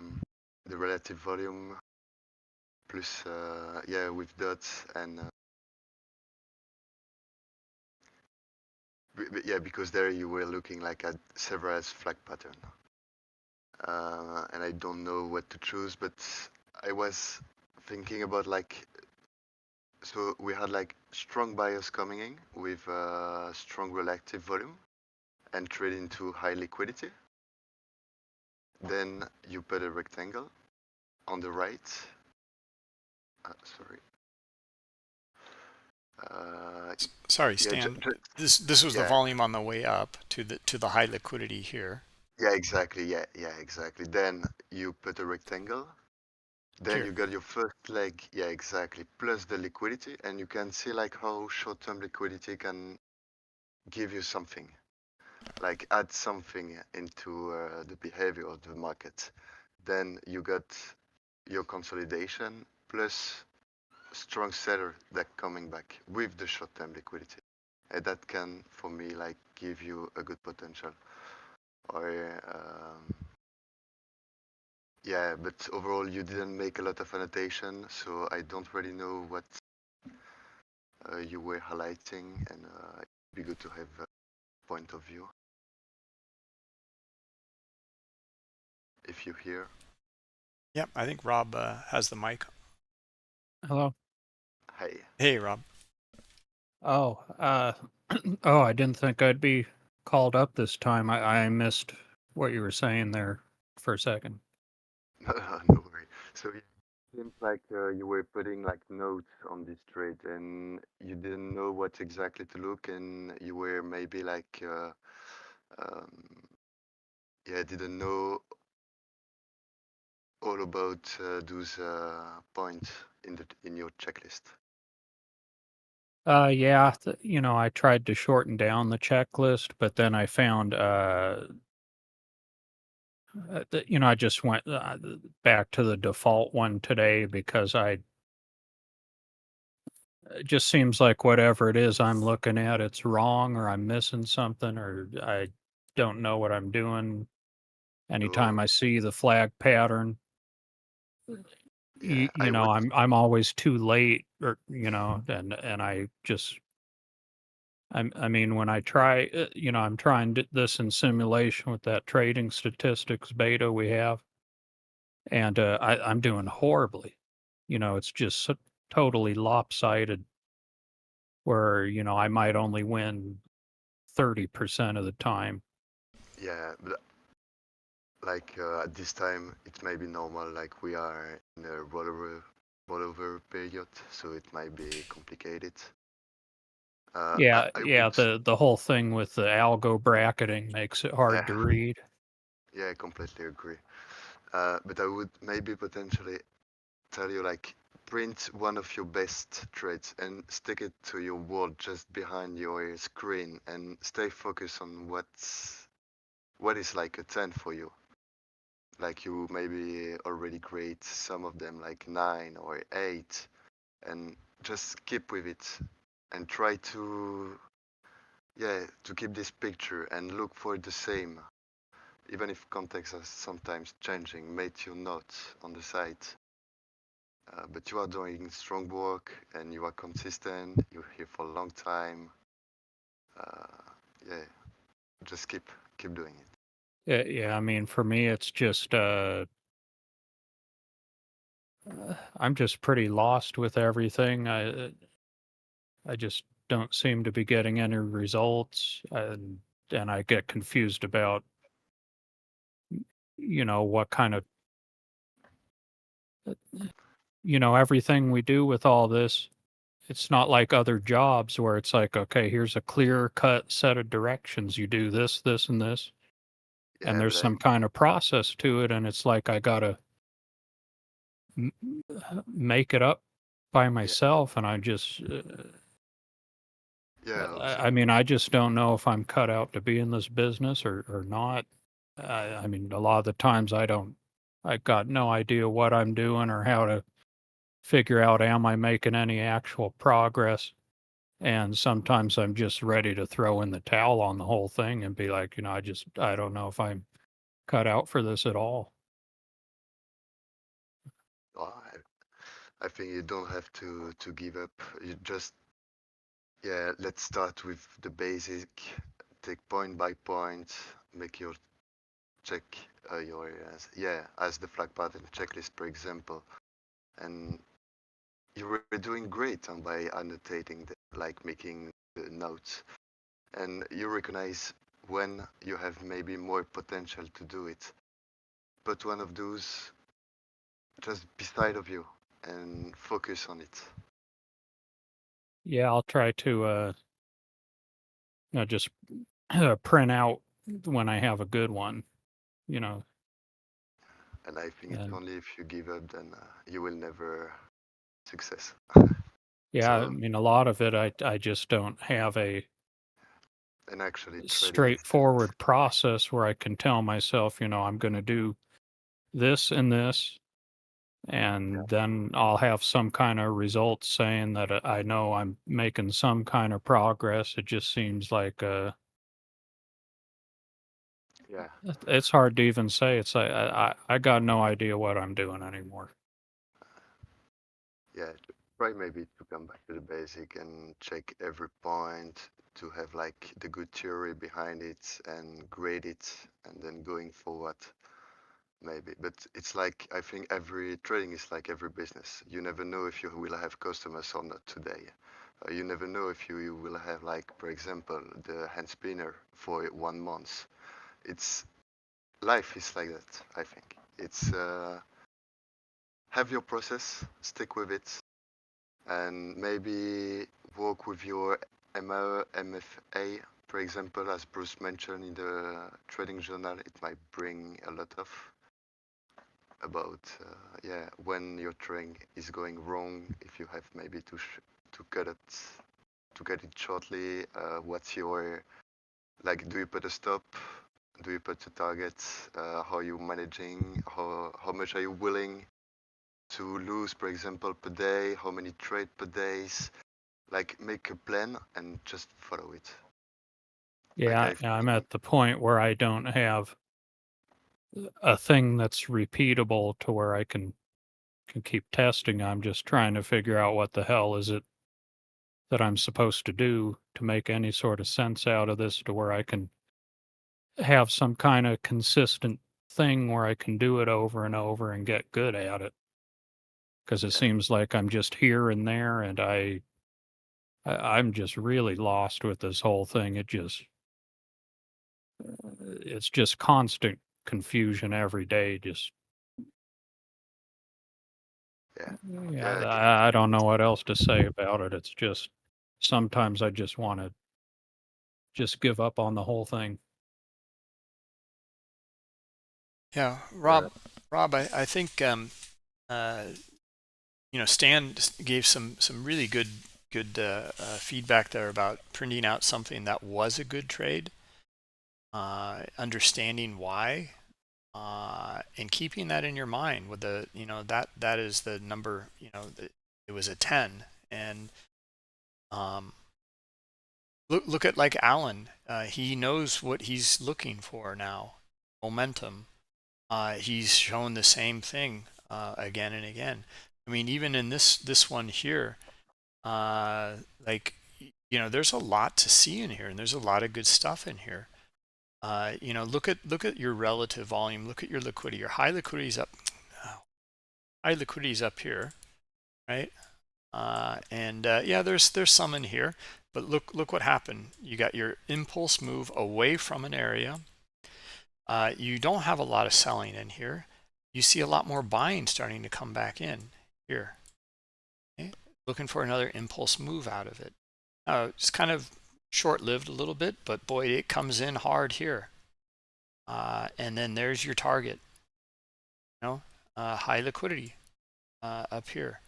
relative volume plus yeah, with dots and yeah, because there you were looking like at several flag pattern, and I don't know what to choose, but I was thinking about like, so we had like strong buyers coming in with strong relative volume and trade into high liquidity. Then you put a rectangle on the right. Sorry. Sorry, Stan. This was the volume on the way up to the high liquidity here. Yeah, exactly. Yeah, exactly. Then you put a rectangle. Then Here. you got your first leg. Yeah, exactly. Plus the liquidity, and you can see like how short-term liquidity can give you something, like add something into the behavior of the market. Then you got your consolidation plus strong seller that coming back with the short-term liquidity, and that can, for me, like give you a good potential. Or yeah, but overall you didn't make a lot of annotation, so I don't really know what you were highlighting, and it'd be good to have a point of view. If you hear. Yep, I think Rob has the mic. Hello. Hey. Hey, Rob. Oh, oh, I didn't think I'd be called up this time. I missed what you were saying there for a second. No worry. So it seems like you were putting like notes on this trade and you didn't know what exactly to look, and you were maybe like yeah, didn't know all about those points in your checklist. Yeah, you know, I tried to shorten down the checklist, but then I found I just went back to the default one today because it just seems like whatever it is I'm looking at, it's wrong or I'm missing something or I don't know what I'm doing. Anytime Oh, I see the flag pattern, yeah, you know, I'm always too late or, and I just, I mean, when I try, I'm trying this in simulation with that trading statistics beta we have, and I'm doing horribly. It's just totally lopsided where, I might only win 30% of the time. yeah, but like at this time it may be normal, like we are in a rollover period, so it might be complicated. Yeah, I yeah, would, the whole thing with the algo bracketing makes it hard to yeah, read. yeah, I completely agree. But I would maybe potentially tell you, like, print one of your best trades and stick it to your wall just behind your screen and stay focused on what is like a 10 for you. Like you maybe already create some of them like 9 or 8, and just keep with it and try to, yeah, to keep this picture and look for the same, even if context is sometimes changing. Make your notes on the side. But you are doing strong work and you are consistent. You're here for a long time. Uh, yeah, just keep doing it. Yeah, I mean, for me, it's just I'm just pretty lost with everything. I just don't seem to be getting any results, and I get confused about what kind of everything we do with all this. It's not like other jobs where it's like, okay, here's a clear cut set of directions. You do this, this, and this, and Yeah, there's but I some kind of process to it, and it's like I gotta m- make it up by yeah myself, and I just yeah I mean, I just don't know if I'm cut out to be in this business or not. I mean, a lot of the times I got no idea what I'm doing or how to figure out am I making any actual progress. And sometimes I'm just ready to throw in the towel on the whole thing and be like, I don't know if I'm cut out for this at all. oh, I think you don't have to give up. You just, yeah, let's start with the basic. Take point by point. Make your check your yeah, as the flag pattern checklist, for example, and you were doing great by annotating like making the notes, and you recognize when you have maybe more potential to do it. Put one of those just beside of you and focus on it. Yeah, I'll try to just print out when I have a good one, you know. And I think it's And only if you give up, then you will never success. yeah, I So, mean, a lot of it I just don't have a and actually trading is straightforward process where I can tell myself, I'm going to do this and this, and then I'll have some kind of result saying that I know I'm making some kind of progress. It just seems like yeah, it's hard to even say. It's like I got no idea what I'm doing anymore. yeah. Try maybe to come back to the basic and check every point to have like the good theory behind it and grade it, and then going forward maybe. But it's like I think every trading is like every business. You never know if you will have customers or not today. You never know if you will have, like, for example, the hand spinner for 1 month. It's life is like that. I think it's have your process, stick with it, and maybe work with your MFA, for example, as Bruce mentioned in the trading journal. It might bring a lot of about yeah, when your trading is going wrong, if you have maybe to cut it to get it shortly. What's your, like, do you put a stop do you put the targets? How are you managing? How much are you willing to lose, for example, per day? How many trade per days? Like make a plan and just follow it. Yeah, Like I'm at the point where I don't have a thing that's repeatable to where I can keep testing. I'm just trying to figure out what the hell is it that I'm supposed to do to make any sort of sense out of this to where I can have some kind of consistent thing where I can do it over and over and get good at it. Because it Yeah. seems like I'm just here and there, and I'm just really lost with this whole thing. It's just constant confusion every day. Just Yeah. yeah, Yeah. I don't know what else to say about it. It's just sometimes I just want to just give up on the whole thing. Yeah, Yeah. Rob, I think Stan gave some really good feedback there about printing out something that was a good trade, understanding why, and keeping that in your mind with the that is the number. It was a 10, and um, look at like Alan. He knows what he's looking for now, momentum. He's shown the same thing again and again. I mean, even in this one here, like there's a lot to see in here, and there's a lot of good stuff in here. Look at your relative volume. Look at your liquidity. Your high liquidity is up. High liquidity is up here, right? And yeah, there's some in here, but look what happened. You got your impulse move away from an area. You don't have a lot of selling in here. You see a lot more buying starting to come back in here. Okay? Looking for another impulse move out of it. It's kind of short-lived a little bit, but boy, it comes in hard here. And then there's your target. High liquidity up here.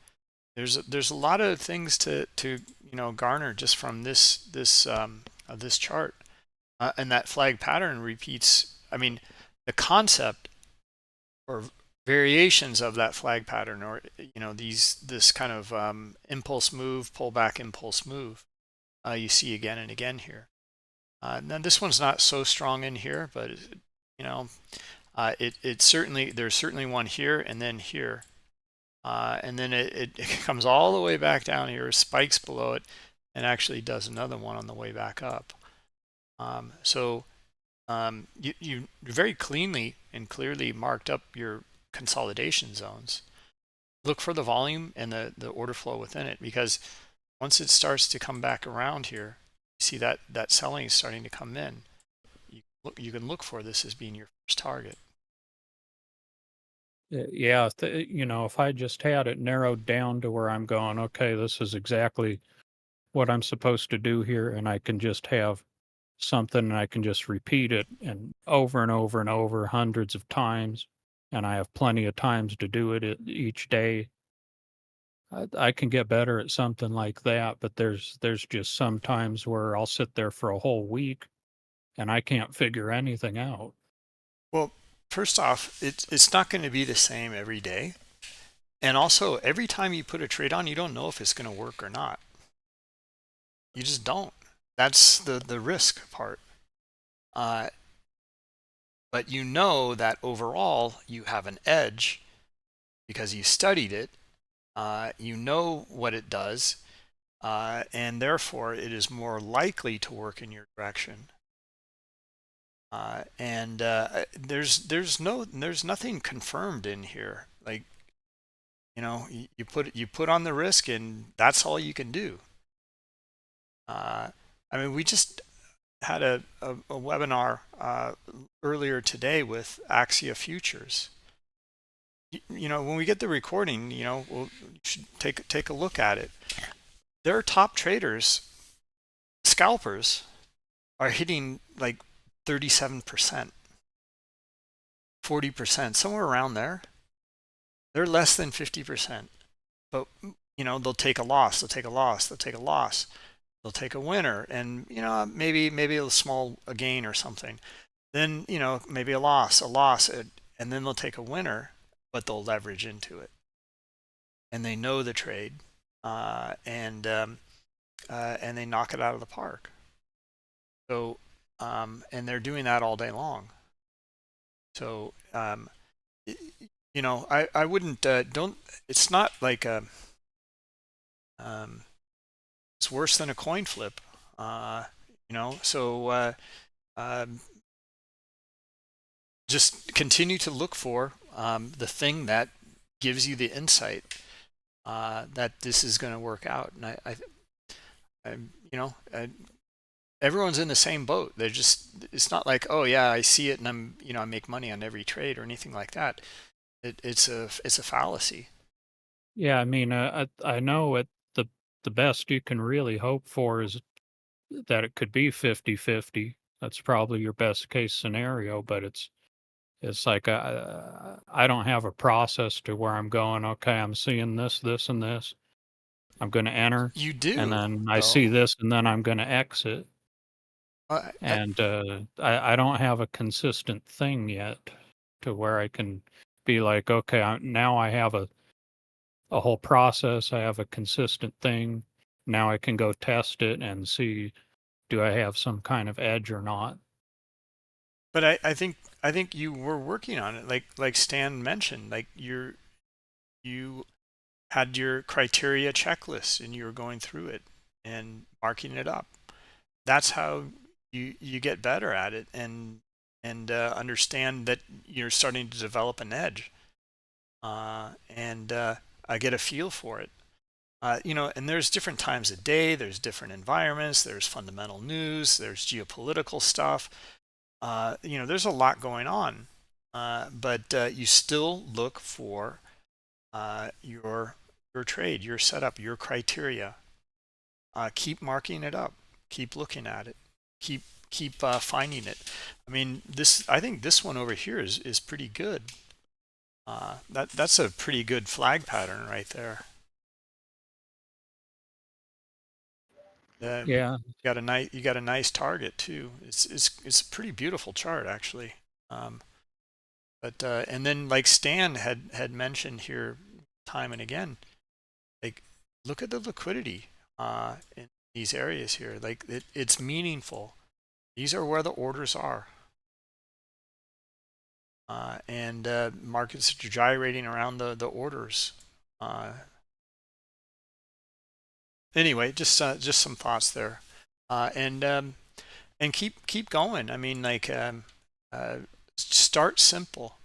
There's a lot of things to garner just from this chart, and that flag pattern repeats. I mean, the concept or variations of that flag pattern, or this kind of impulse move, pullback impulse move, you see again and again here. Now this one's not so strong in here, but it certainly, there's certainly one here and then here, and then it comes all the way back down here, spikes below it, and actually does another one on the way back up. You very cleanly and clearly marked up your consolidation zones. Look for the volume and the order flow within it, because once it starts to come back around here, you see that selling is starting to come in. You can look for this as being your first target. Yeah, if I just had it narrowed down to where I'm going, okay, this is exactly what I'm supposed to do here, and I can just have something and I can just repeat it and over and over and over hundreds of times, and I have plenty of times to do it each day. I can get better at something like that, but there's just some times where I'll sit there for a whole week and I can't figure anything out. Well, first off, it's not going to be the same every day. And also, every time you put a trade on, you don't know if it's going to work or not. You just don't. That's the risk part. But you know that overall you have an edge because you studied it. You know what it does, and therefore it is more likely to work in your direction. And there's nothing confirmed in here. Like, you put on the risk, and that's all you can do. I mean, we just had a webinar earlier today with Axia Futures. When we get the recording, we'll should take a look at it. Their top traders, scalpers, are hitting like 37%, 40%, somewhere around there. They're less than 50%, but they'll take a loss, they'll take a loss, they'll take a loss, they'll take a winner, and maybe a small gain or something. then maybe a loss, and then they'll take a winner, but they'll leverage into it, and they know the trade, and they knock it out of the park. So and they're doing that all day long. So I wouldn't don't. It's not like it's worse than a coin flip. So just continue to look for the thing that gives you the insight that this is going to work out. And everyone's in the same boat. It's not like, oh yeah, I see it and I make money on every trade or anything like that. It's a fallacy. Yeah, I mean, I know the best you can really hope for is that it could be 50-50. That's probably your best case scenario, but it's like I don't have a process to where I'm going, okay, I'm seeing this, this, and this. I'm going to enter, You and do, then I see though. this, and then I'm going to exit. I, And I don't have a consistent thing yet to where I can be like, okay, now I have a whole process. I have a consistent thing. Now I can go test it and see, do I have some kind of edge or not? but I think you were working on it, like Stan mentioned. Like you had your criteria checklist and you were going through it and marking it up. That's how you get better at it, and understand that you're starting to develop an edge, and I get a feel for it. And there's different times of day, there's different environments, there's fundamental news, there's geopolitical stuff. There's a lot going on, but you still look for your trade, your setup, your criteria. Keep marking it up, keep looking at it, keep finding it. I mean, I think this one over here is pretty good. That's a pretty good flag pattern right there. Yeah. You got a nice target too. It's a pretty beautiful chart actually. But and then like Stan had mentioned here time and again, like look at the liquidity in these areas here. Like it's meaningful. These are where the orders are. And markets are gyrating around the orders. Anyway, just some thoughts there, and keep going. I mean, like start simple.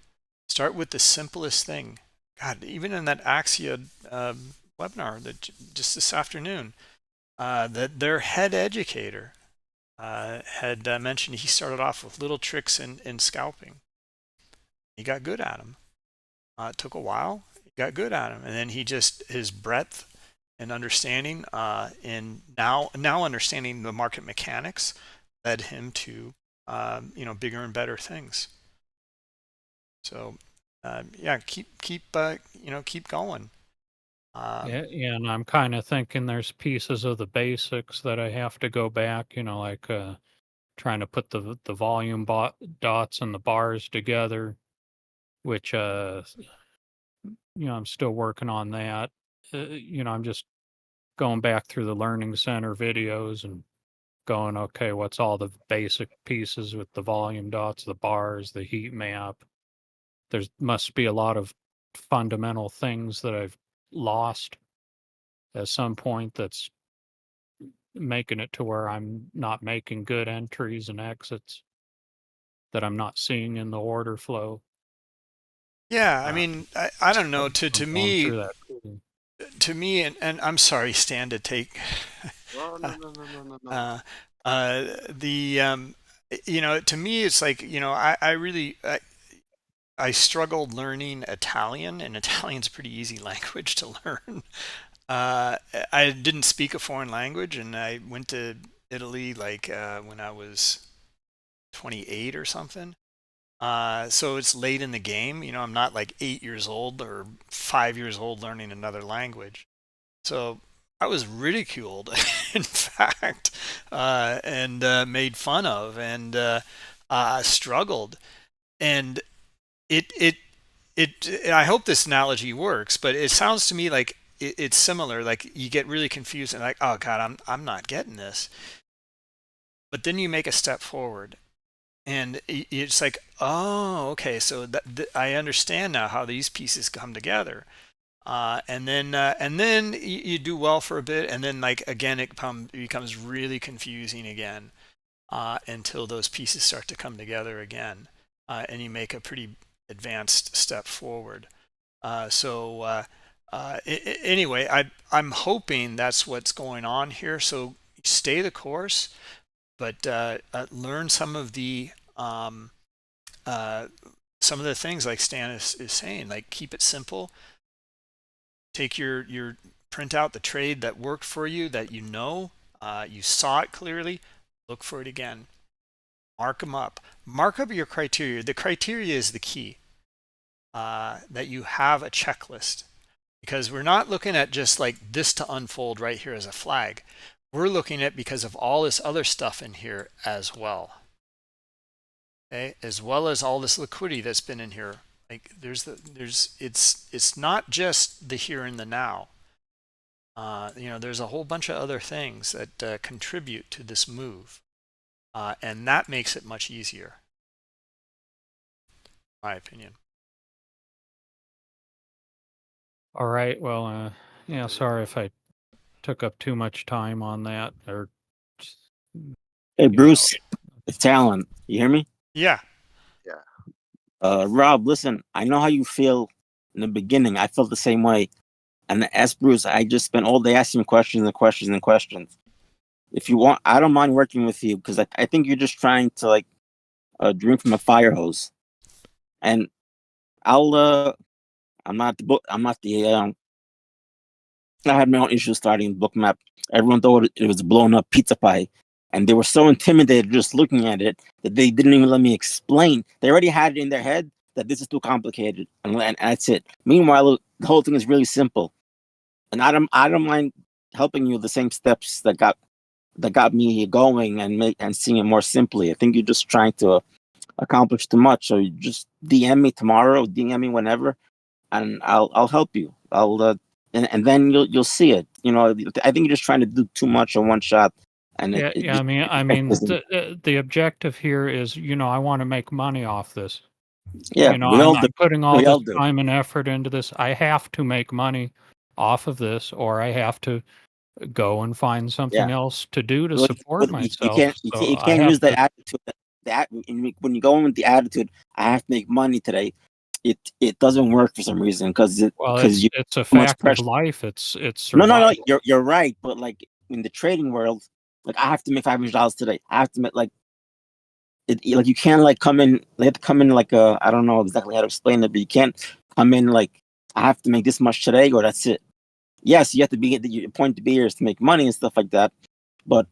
Start with the simplest thing. God, even in that Axia webinar that just this afternoon, that their head educator had mentioned he started off with little tricks in scalping. He got good at them. It took a while. He got good at them, and then his breadth and understanding, and now understanding the market mechanics, led him to bigger and better things. So yeah, keep going. Yeah, and I'm kind of thinking there's pieces of the basics that I have to go back, like trying to put the volume dots and the bars together, which I'm still working on that. I'm just going back through the learning center videos and going, okay, what's all the basic pieces with the volume dots, the bars, the heat map? There must be a lot of fundamental things that I've lost at some point that's making it to where I'm not making good entries and exits that I'm not seeing in the order flow. Yeah, I Uh, mean, I don't know. I'm going through that too. To me, and I'm sorry, Stan, to take Oh, no, no, no, no, no, no. the to me, it's like I really I struggled learning Italian, and Italian's a pretty easy language to learn. I didn't speak a foreign language, and I went to Italy like when I was 28 or something. So it's late in the game. I'm not like 8 years old or 5 years old learning another language. So I was ridiculed, in fact, and made fun of. And struggled. And I hope this analogy works, but it sounds to me like it's similar. Like you get really confused and like, oh God, I'm not getting this. But then you make a step forward, and it's like, oh, okay, so I understand now how these pieces come together. And then you do well for a bit, and then like again, it becomes really confusing again, until those pieces start to come together again, and you make a pretty advanced step forward. Anyway, I'm hoping that's what's going on here. So stay the course, but learn some of the things like Stan is saying. Like keep it simple. Take your print out the trade that worked for you, that you saw it clearly. Look for it again. Mark them up. Mark up your criteria. The criteria is the key. That you have a checklist, because we're not looking at just like this to unfold right here as a flag. We're looking at because of all this other stuff in here as well. Okay, as well as all this liquidity that's been in here. Like it's not just the here and the now. There's a whole bunch of other things that contribute to this move, and that makes it much easier, in my opinion. All right. Well, yeah, sorry if I took up too much time on that. Or Hey, Bruce, it's Alan. You hear me? Yeah. Rob, listen, I know how you feel in the beginning. I felt the same way. And as Bruce, I just spent all day asking questions and questions and questions. If you want, I don't mind working with you, because I think you're just trying to like drink from a fire hose. And I'm not the I had my own issues starting Bookmap. Everyone thought it was a blown up pizza pie, and they were so intimidated just looking at it that they didn't even let me explain. They already had it in their head that this is too complicated, and that's it. Meanwhile, the whole thing is really simple, and I don't mind helping you with the same steps that got me going and seeing it more simply. I think you're just trying to accomplish too much, so you just DM me tomorrow, DM me whenever, and I'll help you. And then you'll see it. I think you're just trying to do too much in one shot. And yeah. I mean, the objective here is, I want to make money off this. Yeah, I'm putting all this do. time and effort into this. I have to make money off of this, or I have to go and find something else to do to support myself. You can't use that attitude. When you go in with the attitude, I have to make money today. It doesn't work for some reason, because it's a fact of life. It's no. You're right, but like in the trading world, like I have to make $500 today. I have to make like you can't like come in. They have to come in like I don't know exactly how to explain it, but you can't come in like I have to make this much today or that's it. Yes, you have to be the point to be here is to make money and stuff like that, but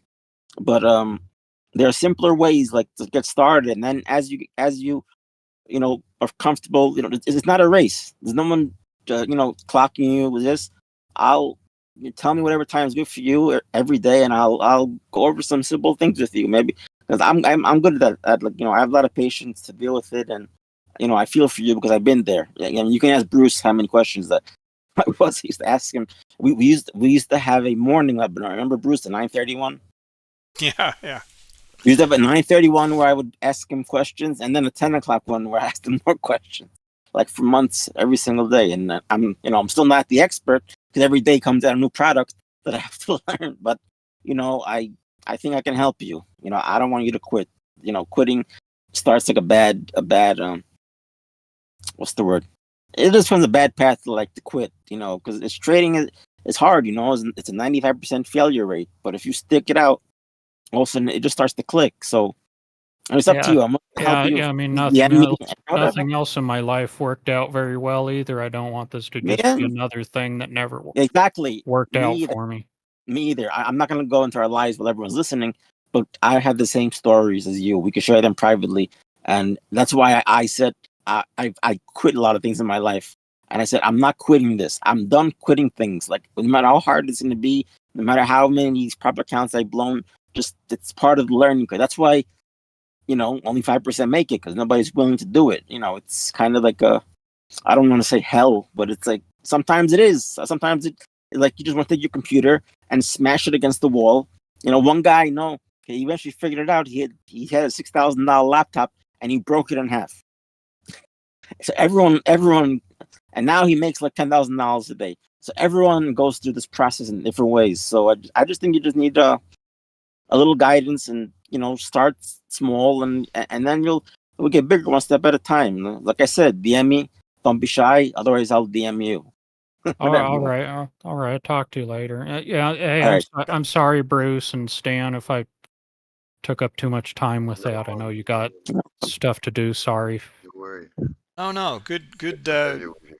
there are simpler ways like to get started, and then as you are comfortable. It's not a race. There's no one, clocking you with this. You tell me whatever time is good for you every day, and I'll go over some simple things with you, maybe, because I'm good at that. I have a lot of patience to deal with it, and I feel for you because I've been there. You can ask Bruce how many questions that I used to ask him. We used to have a morning webinar. Remember Bruce, the 9:31? Yeah. We used to have a 9:31 where I would ask him questions, and then a 10 o'clock one where I asked him more questions, like for months, every single day. And I'm still not the expert, because every day comes out a new product that I have to learn. But I think I can help you. I don't want you to quit. Quitting starts like a bad what's the word? It just becomes a bad path to quit. Because it's trading is hard. It's a 95% failure rate. But if you stick it out, all of a sudden it just starts to click. So it's up to you. I'm helping you. I mean, nothing else in my life worked out very well either. I don't want this to just be another thing that never worked out for me. Me either. I'm not going to go into our lives while everyone's listening, but I have the same stories as you. We can share them privately, and that's why I said I quit a lot of things in my life, and I said I'm not quitting this. I'm done quitting things. Like, no matter how hard it's going to be, no matter how many proper accounts I've blown, just it's part of the learning curve. That's why only 5% make it because nobody's willing to do it. It's kind of like I don't want to say hell, but it's like sometimes it is. Sometimes like you just want to take your computer and smash it against the wall. One guy, he eventually figured it out. He had a $6,000 laptop and he broke it in half. So everyone, and now he makes like $10,000 a day. So everyone goes through this process in different ways. So I just think you just need a little guidance and start small and then we'll get bigger one step at a time. Like I said, DM me. Don't be shy. Otherwise, I'll DM you. All Whatever. right, all right. Talk to you later. Yeah, hey, All right. I'm sorry, Bruce and Stan, if I took up too much time with No, that. I know you got No. stuff to do. Sorry. don't worry. Oh no, good. Good to have you with you.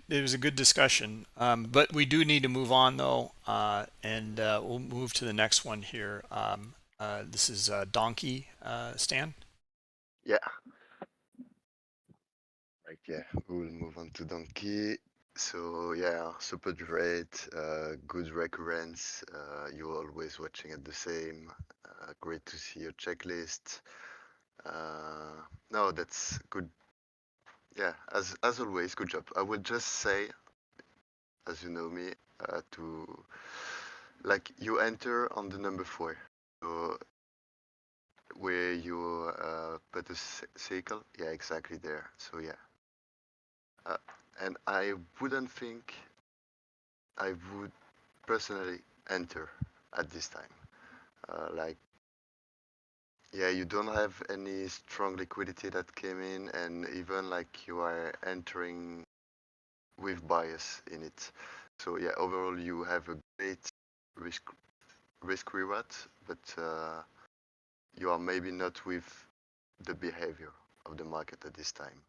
It was a good discussion, but we do need to move on though, and we'll move to the next one here. This is Donkey, Stan. Yeah. Right, yeah, we will move on to Donkey. So yeah, super great, good recurrence. You're always watching at the same. Great to see your checklist. No, that's good. Yeah, as always, good job. I would just say, as you know me, to like you enter on the number 4, so where you put a circle. Yeah, exactly there. So yeah. And I wouldn't think I would personally enter at this time. Like, yeah, you don't have any strong liquidity that came in, and even like you are entering with bias in it. So yeah, overall you have a great risk reward, but you are maybe not with the behavior of the market at this time.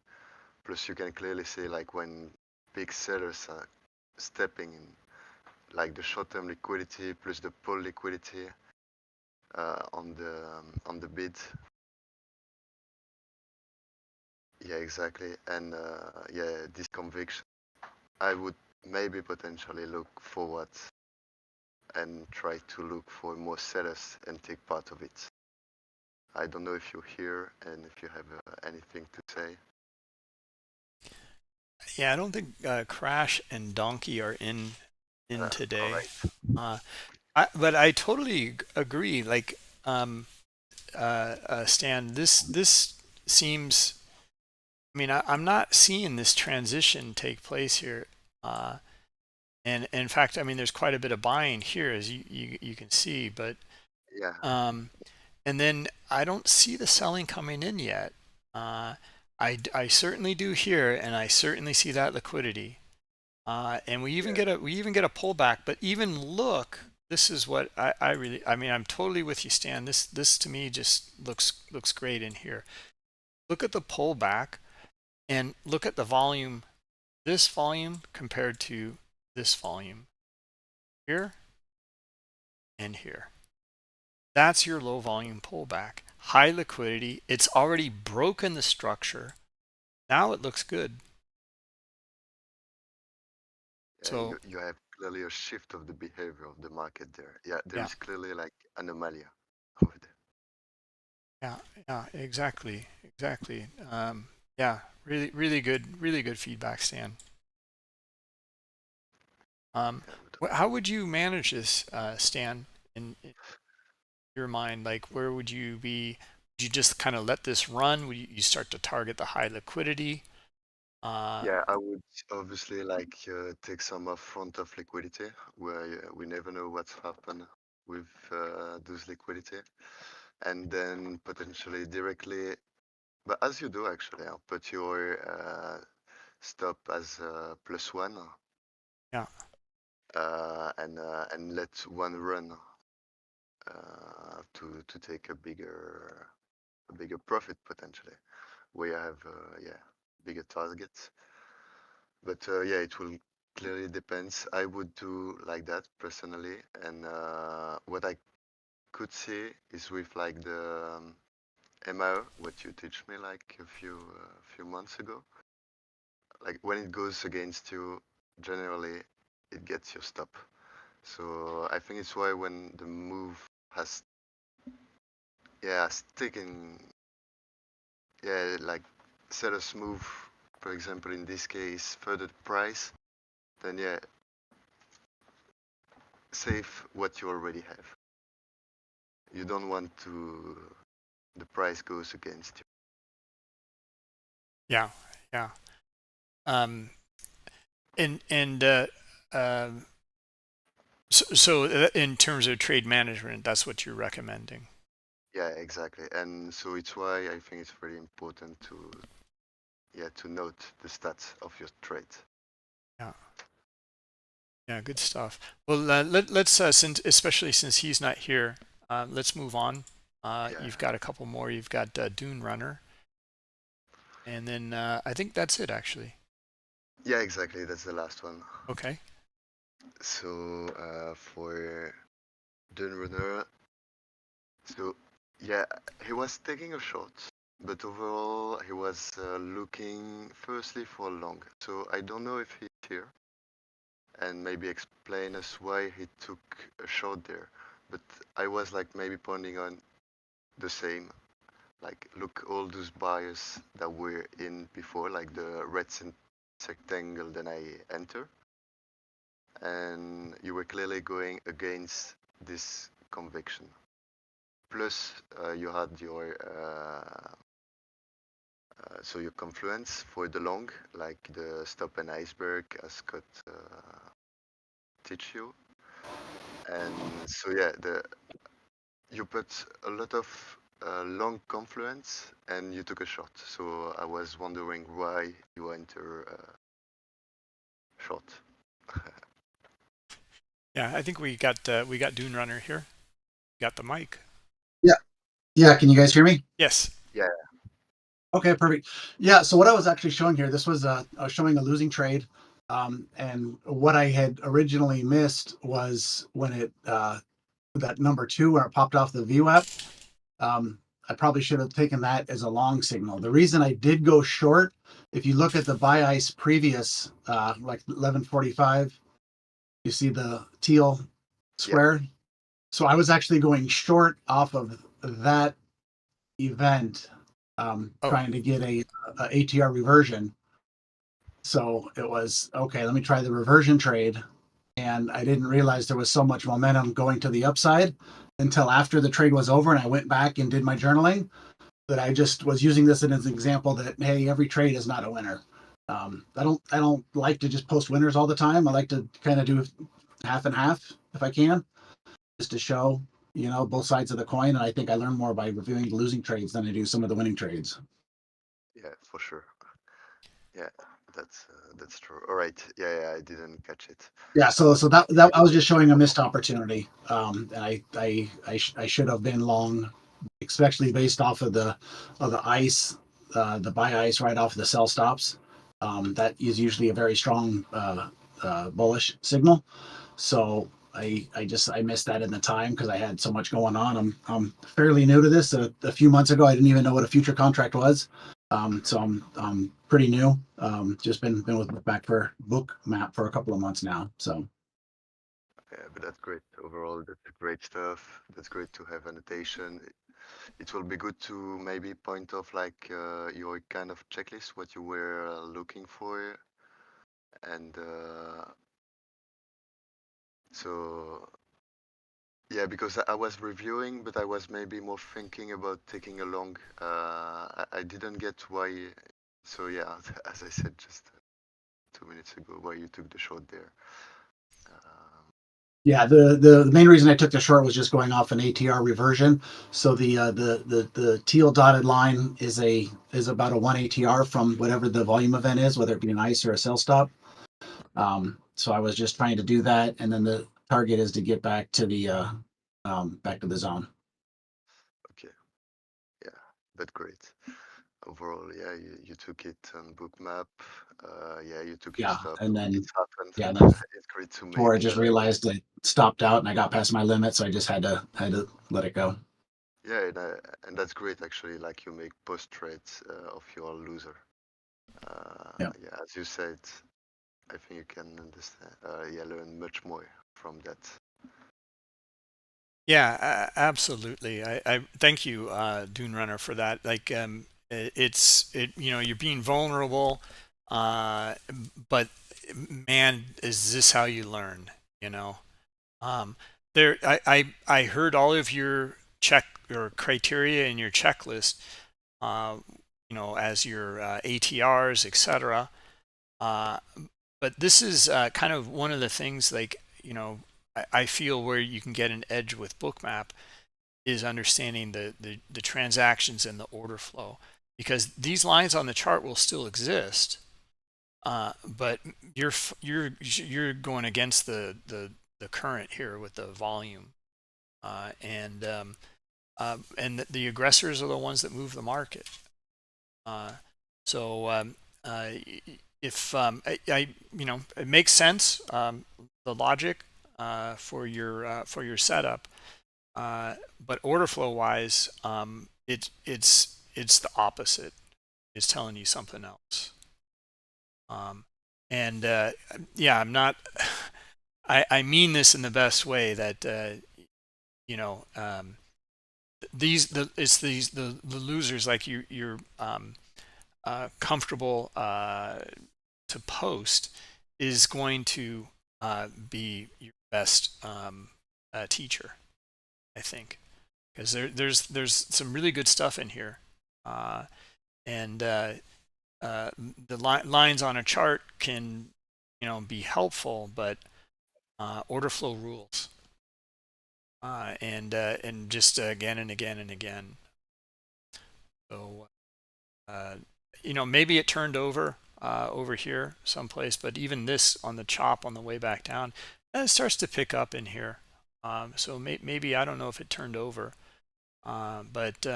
Plus, you can clearly see like when big sellers are stepping in, like the short-term liquidity plus the pull liquidity on the bid. Yeah, exactly. And yeah, this conviction, I would maybe potentially look forward and try to look for more sellers and take part of it. I don't know if you're here and if you have anything to say. Yeah, I don't think Crash and Donkey are in All today. right. But I totally agree. Like, Stan, this seems. I mean, I'm not seeing this transition take place here. And in fact, I mean, there's quite a bit of buying here, as you can see. But Yeah. and then I don't see the selling coming in yet. I certainly do here, and I certainly see that liquidity. And we even get a pullback. But even look, this is what I really. I mean, I'm totally with you, Stan. This to me just looks great in here. Look at the pullback, and look at the volume. This volume compared to this volume here and here. That's your low volume pullback. High liquidity. It's already broken the structure. Now it looks good. Yeah, So you have clearly a shift of the behavior of the market there. Yeah, there yeah, is clearly like anomaly over there. yeah, exactly. Yeah, really good feedback, Stan. Yeah, but How would you manage this, Stan, in your mind? Like, where would you be? Would you just kind of let this run? Would you start to target the high liquidity? yeah, I would obviously like take some front of liquidity where we never know what's happened with those liquidity, and then potentially directly. But as you do actually, I'll put your stop as +1, Yeah, and let one run to take a bigger profit potentially. We have yeah, bigger targets. But yeah, it will clearly depends. I would do like that personally, and what I could see is with like the MO, what you teach me like a few months ago. Like when it goes against you, generally it gets your stop. So I think it's why when the move has taken yeah, like sellers move, for example, in this case, further the price, then yeah, save what you already have. You don't want to the price goes against you. Yeah, yeah. And so in terms of trade management, that's what you're recommending. Yeah, exactly. And so it's why I think it's very important to to note the stats of your trade. Yeah. Yeah, good stuff. Well, let's since especially since he's not here, let's move on. Yeah. You've got a couple more. You've got Dune Runner, and then I think that's it actually. Yeah, exactly. That's the last one. Okay. So for Dunrunner, so yeah, he was taking a shot, but overall he was looking firstly for long. So I don't know if he's here, and maybe explain us why he took a shot there. But I was like maybe pointing on the same, like look all those buyers that were in before, like the red rectangle that I enter, and you were clearly going against this conviction. Plus, you had your so your confluence for the long, like the stop and iceberg, as Scott teach you, and so yeah, you put a lot of long confluence and you took a shot. So I was wondering why you enter shot. Yeah, I think we got Dune Runner here. Got the mic. Yeah. Yeah. Can you guys hear me? Yes. Yeah. Okay, perfect. Yeah. So what I was actually showing here, this was I was showing a losing trade. And what I had originally missed was when it that number 2 when it popped off the VWAP. I probably should have taken that as a long signal. The reason I did go short, if you look at the buy ice previous, like 11:45, you see the teal square. Yeah. So I was actually going short off of that event, trying to get a ATR reversion. So it was okay. Let me try the reversion trade, and I didn't realize there was so much momentum going to the upside until after the trade was over, and I went back and did my journaling. That I just was using this as an example that hey, every trade is not a winner. I don't like to just post winners all the time. I like to kind of do half and half if I can, just to show both sides of the coin. And I think I learn more by reviewing the losing trades than I do some of the winning trades. Yeah, for sure. Yeah, that's true. All right. Yeah, I didn't catch it. Yeah, so that I was just showing a missed opportunity, and I should have been long, especially based off of the ice, the buy ice right off the sell stops. That is usually a very strong bullish signal. So I missed that in the time because I had so much going on. I'm fairly new to this. A few months ago, I didn't even know what a future contract was. So I'm pretty new. Just been with Bookmap for a couple of months now. So Yeah, but that's great. Overall, that's great stuff. That's great to have annotation. It will be good to maybe point off like your kind of checklist, what you were looking for, and so yeah, because I was reviewing, but I was maybe more thinking about taking a long. I didn't get why. So yeah, as I said just 2 minutes ago, why you took the shot there. yeah, the main reason I took the short was just going off an ATR reversion. So the teal dotted line is about a 1 ATR from whatever the volume event is, whether it be an ice or a sell stop. So I was just trying to do that, and then the target is to get back to the zone. Okay, yeah, but great. Overall, yeah, you took it on Bookmap. Yeah, you took your Yeah, stop. and then It's happened. yeah, then It's great to before I make. just realized I stopped out and I got past my limit, so I just had to let it go. Yeah, and that's great actually. Like you make post trades of your loser. Yeah. Yeah, as you said, I think you can understand. Yeah, learn much more from that. Yeah, absolutely. I thank you, Dune Runner, for that. Like, you're being vulnerable, but man, is this how you learn? You know, um, I heard all of your criteria in your checklist, uh, as your ATRs, etc. Uh, but this is kind of one of the things, like, I feel where you can get an edge with Bookmap is understanding the transactions and the order flow, because these lines on the chart will still exist, but you're going against the current here with the volume, and the aggressors are the ones that move the market. So if it makes sense, the logic for your setup, but order flow wise, it's the opposite. It's telling you something else. And yeah, I'm not. I mean this in the best way, that the losers, like you're comfortable to post, is going to be your best teacher, I think, because there's some really good stuff in here, and the lines on a chart can be helpful, but order flow rules, and just again and again and again. So maybe it turned over over here someplace, but even this on the chop on the way back down, it starts to pick up in here. So maybe, I don't know if it turned over, but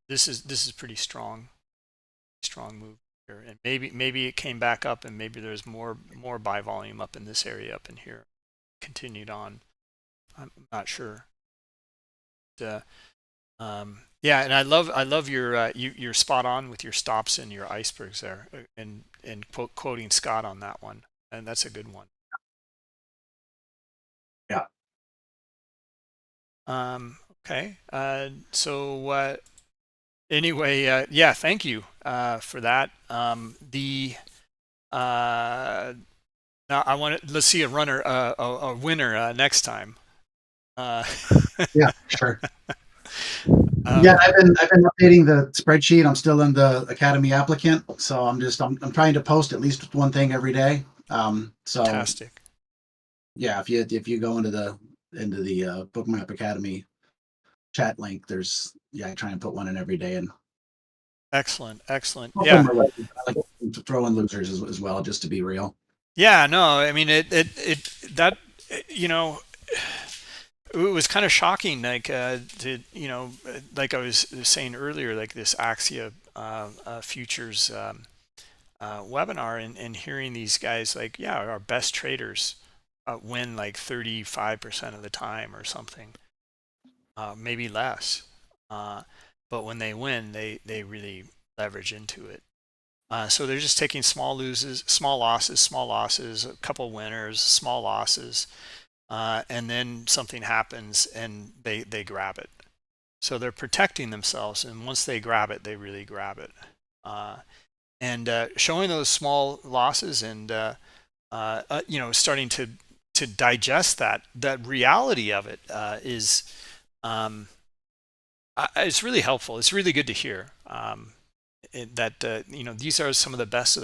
this is pretty strong move here, and maybe it came back up, and maybe there's more buy volume up in this area up in here, continued on. I'm not sure. But, yeah, and I love your you're spot on with your stops and your icebergs there, and quoting Scott on that one, and that's a good one. Yeah. Okay. So anyway, yeah, thank you for that. Now let's see a winner next time. Yeah, sure. Yeah, I've been updating the spreadsheet. I'm still in the Academy applicant, so I'm trying to post at least one thing every day. So Fantastic. yeah, if you go into the Bookmap Academy chat link, I try and put one in every day, and Excellent. yeah, Yeah. I like to throw in losers as well, just to be real. Yeah. No, I mean that it was kind of shocking, like like I was saying earlier, like this Axia futures webinar, and hearing these guys, like, yeah, our best traders win like 35% of the time or something, maybe less, but when they win, they really leverage into it. So they're just taking small losses, a couple winners, small losses, and then something happens and they grab it. So they're protecting themselves, and once they grab it, they really grab it. And showing those small losses, and starting to digest that reality of it, is it's really helpful. It's really good to hear that these are some of the best,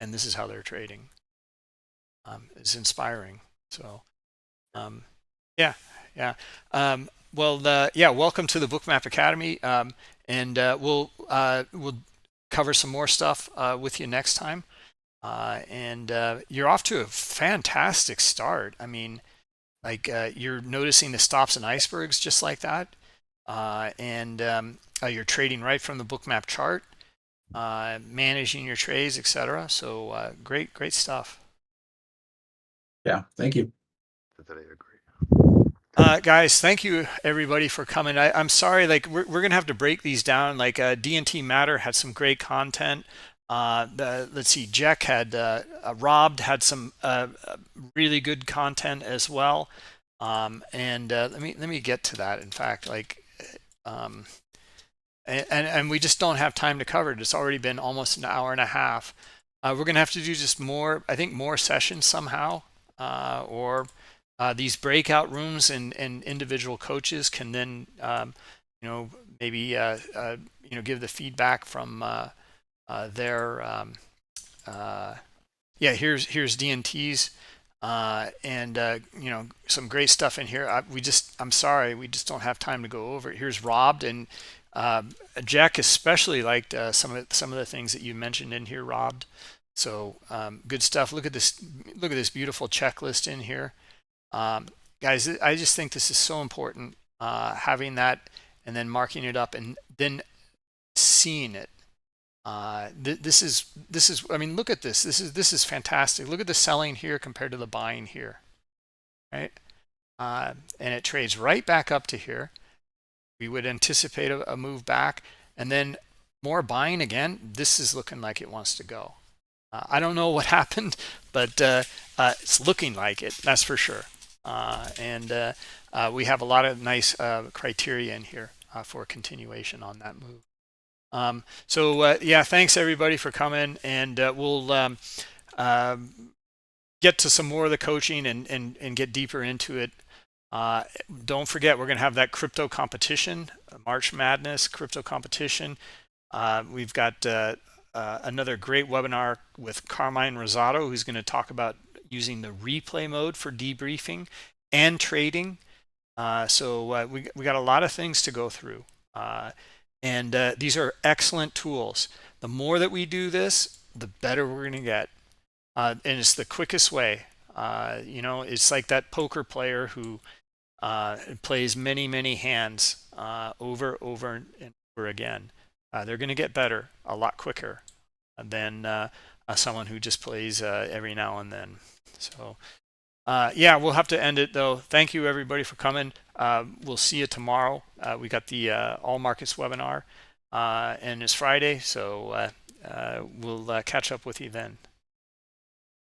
and this is how they're trading. It's inspiring. So yeah. Well, yeah, welcome to the Bookmap Academy, and we'll cover some more stuff with you next time. And you're off to a fantastic start. I mean, like, you're noticing the stops and icebergs just like that, and you're trading right from the Bookmap chart, managing your trades, etc. So great stuff. Yeah, thank you. Totally agree. Guys, thank you everybody for coming. I'm sorry, like, we're gonna have to break these down. Like, D&T Matter had some great content. Let's see, Jack had Rob had some really good content as well. And let me get to that. In fact, like, and we just don't have time to cover it. It's already been almost an hour and a half. We're going to have to do just more, I think, more sessions somehow, or these breakout rooms and individual coaches can then, maybe, give the feedback from their, here's DNT's, and some great stuff in here. I'm sorry, we just don't have time to go over it. Here's Rob, and Jack especially liked some of the things that you mentioned in here, Rob. So good stuff. Look at this beautiful checklist in here, guys. I just think this is so important, having that and then marking it up and then seeing it. This is I mean, look at this. This is fantastic. Look at the selling here compared to the buying here, right? And it trades right back up to here. We would anticipate a move back, and then more buying again. This is looking like it wants to go. I don't know what happened, but it's looking like it, that's for sure. And we have a lot of nice criteria in here for continuation on that move. Yeah, thanks everybody for coming, and we'll get to some more of the coaching and get deeper into it. Don't forget, we're going to have that crypto competition, March Madness crypto competition. We've got another great webinar with Carmine Rosato, who's going to talk about using the replay mode for debriefing and trading. So we got a lot of things to go through. And these are excellent tools. The more that we do this, the better we're going to get. And it's the quickest way. It's like that poker player who plays many hands over and over again. They're going to get better a lot quicker than someone who just plays every now and then. So yeah, we'll have to end it though. Thank you everybody for coming. We'll see you tomorrow. We got the All Markets webinar, and it's Friday, so we'll catch up with you then.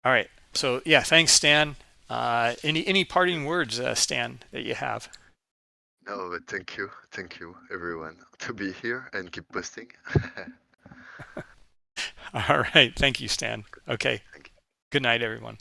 All right. So yeah, thanks, Stan. Any parting words, Stan, that you have? No, but thank you everyone to be here and keep posting. All right. Thank you, Stan. Okay. Thank you. Good night, everyone.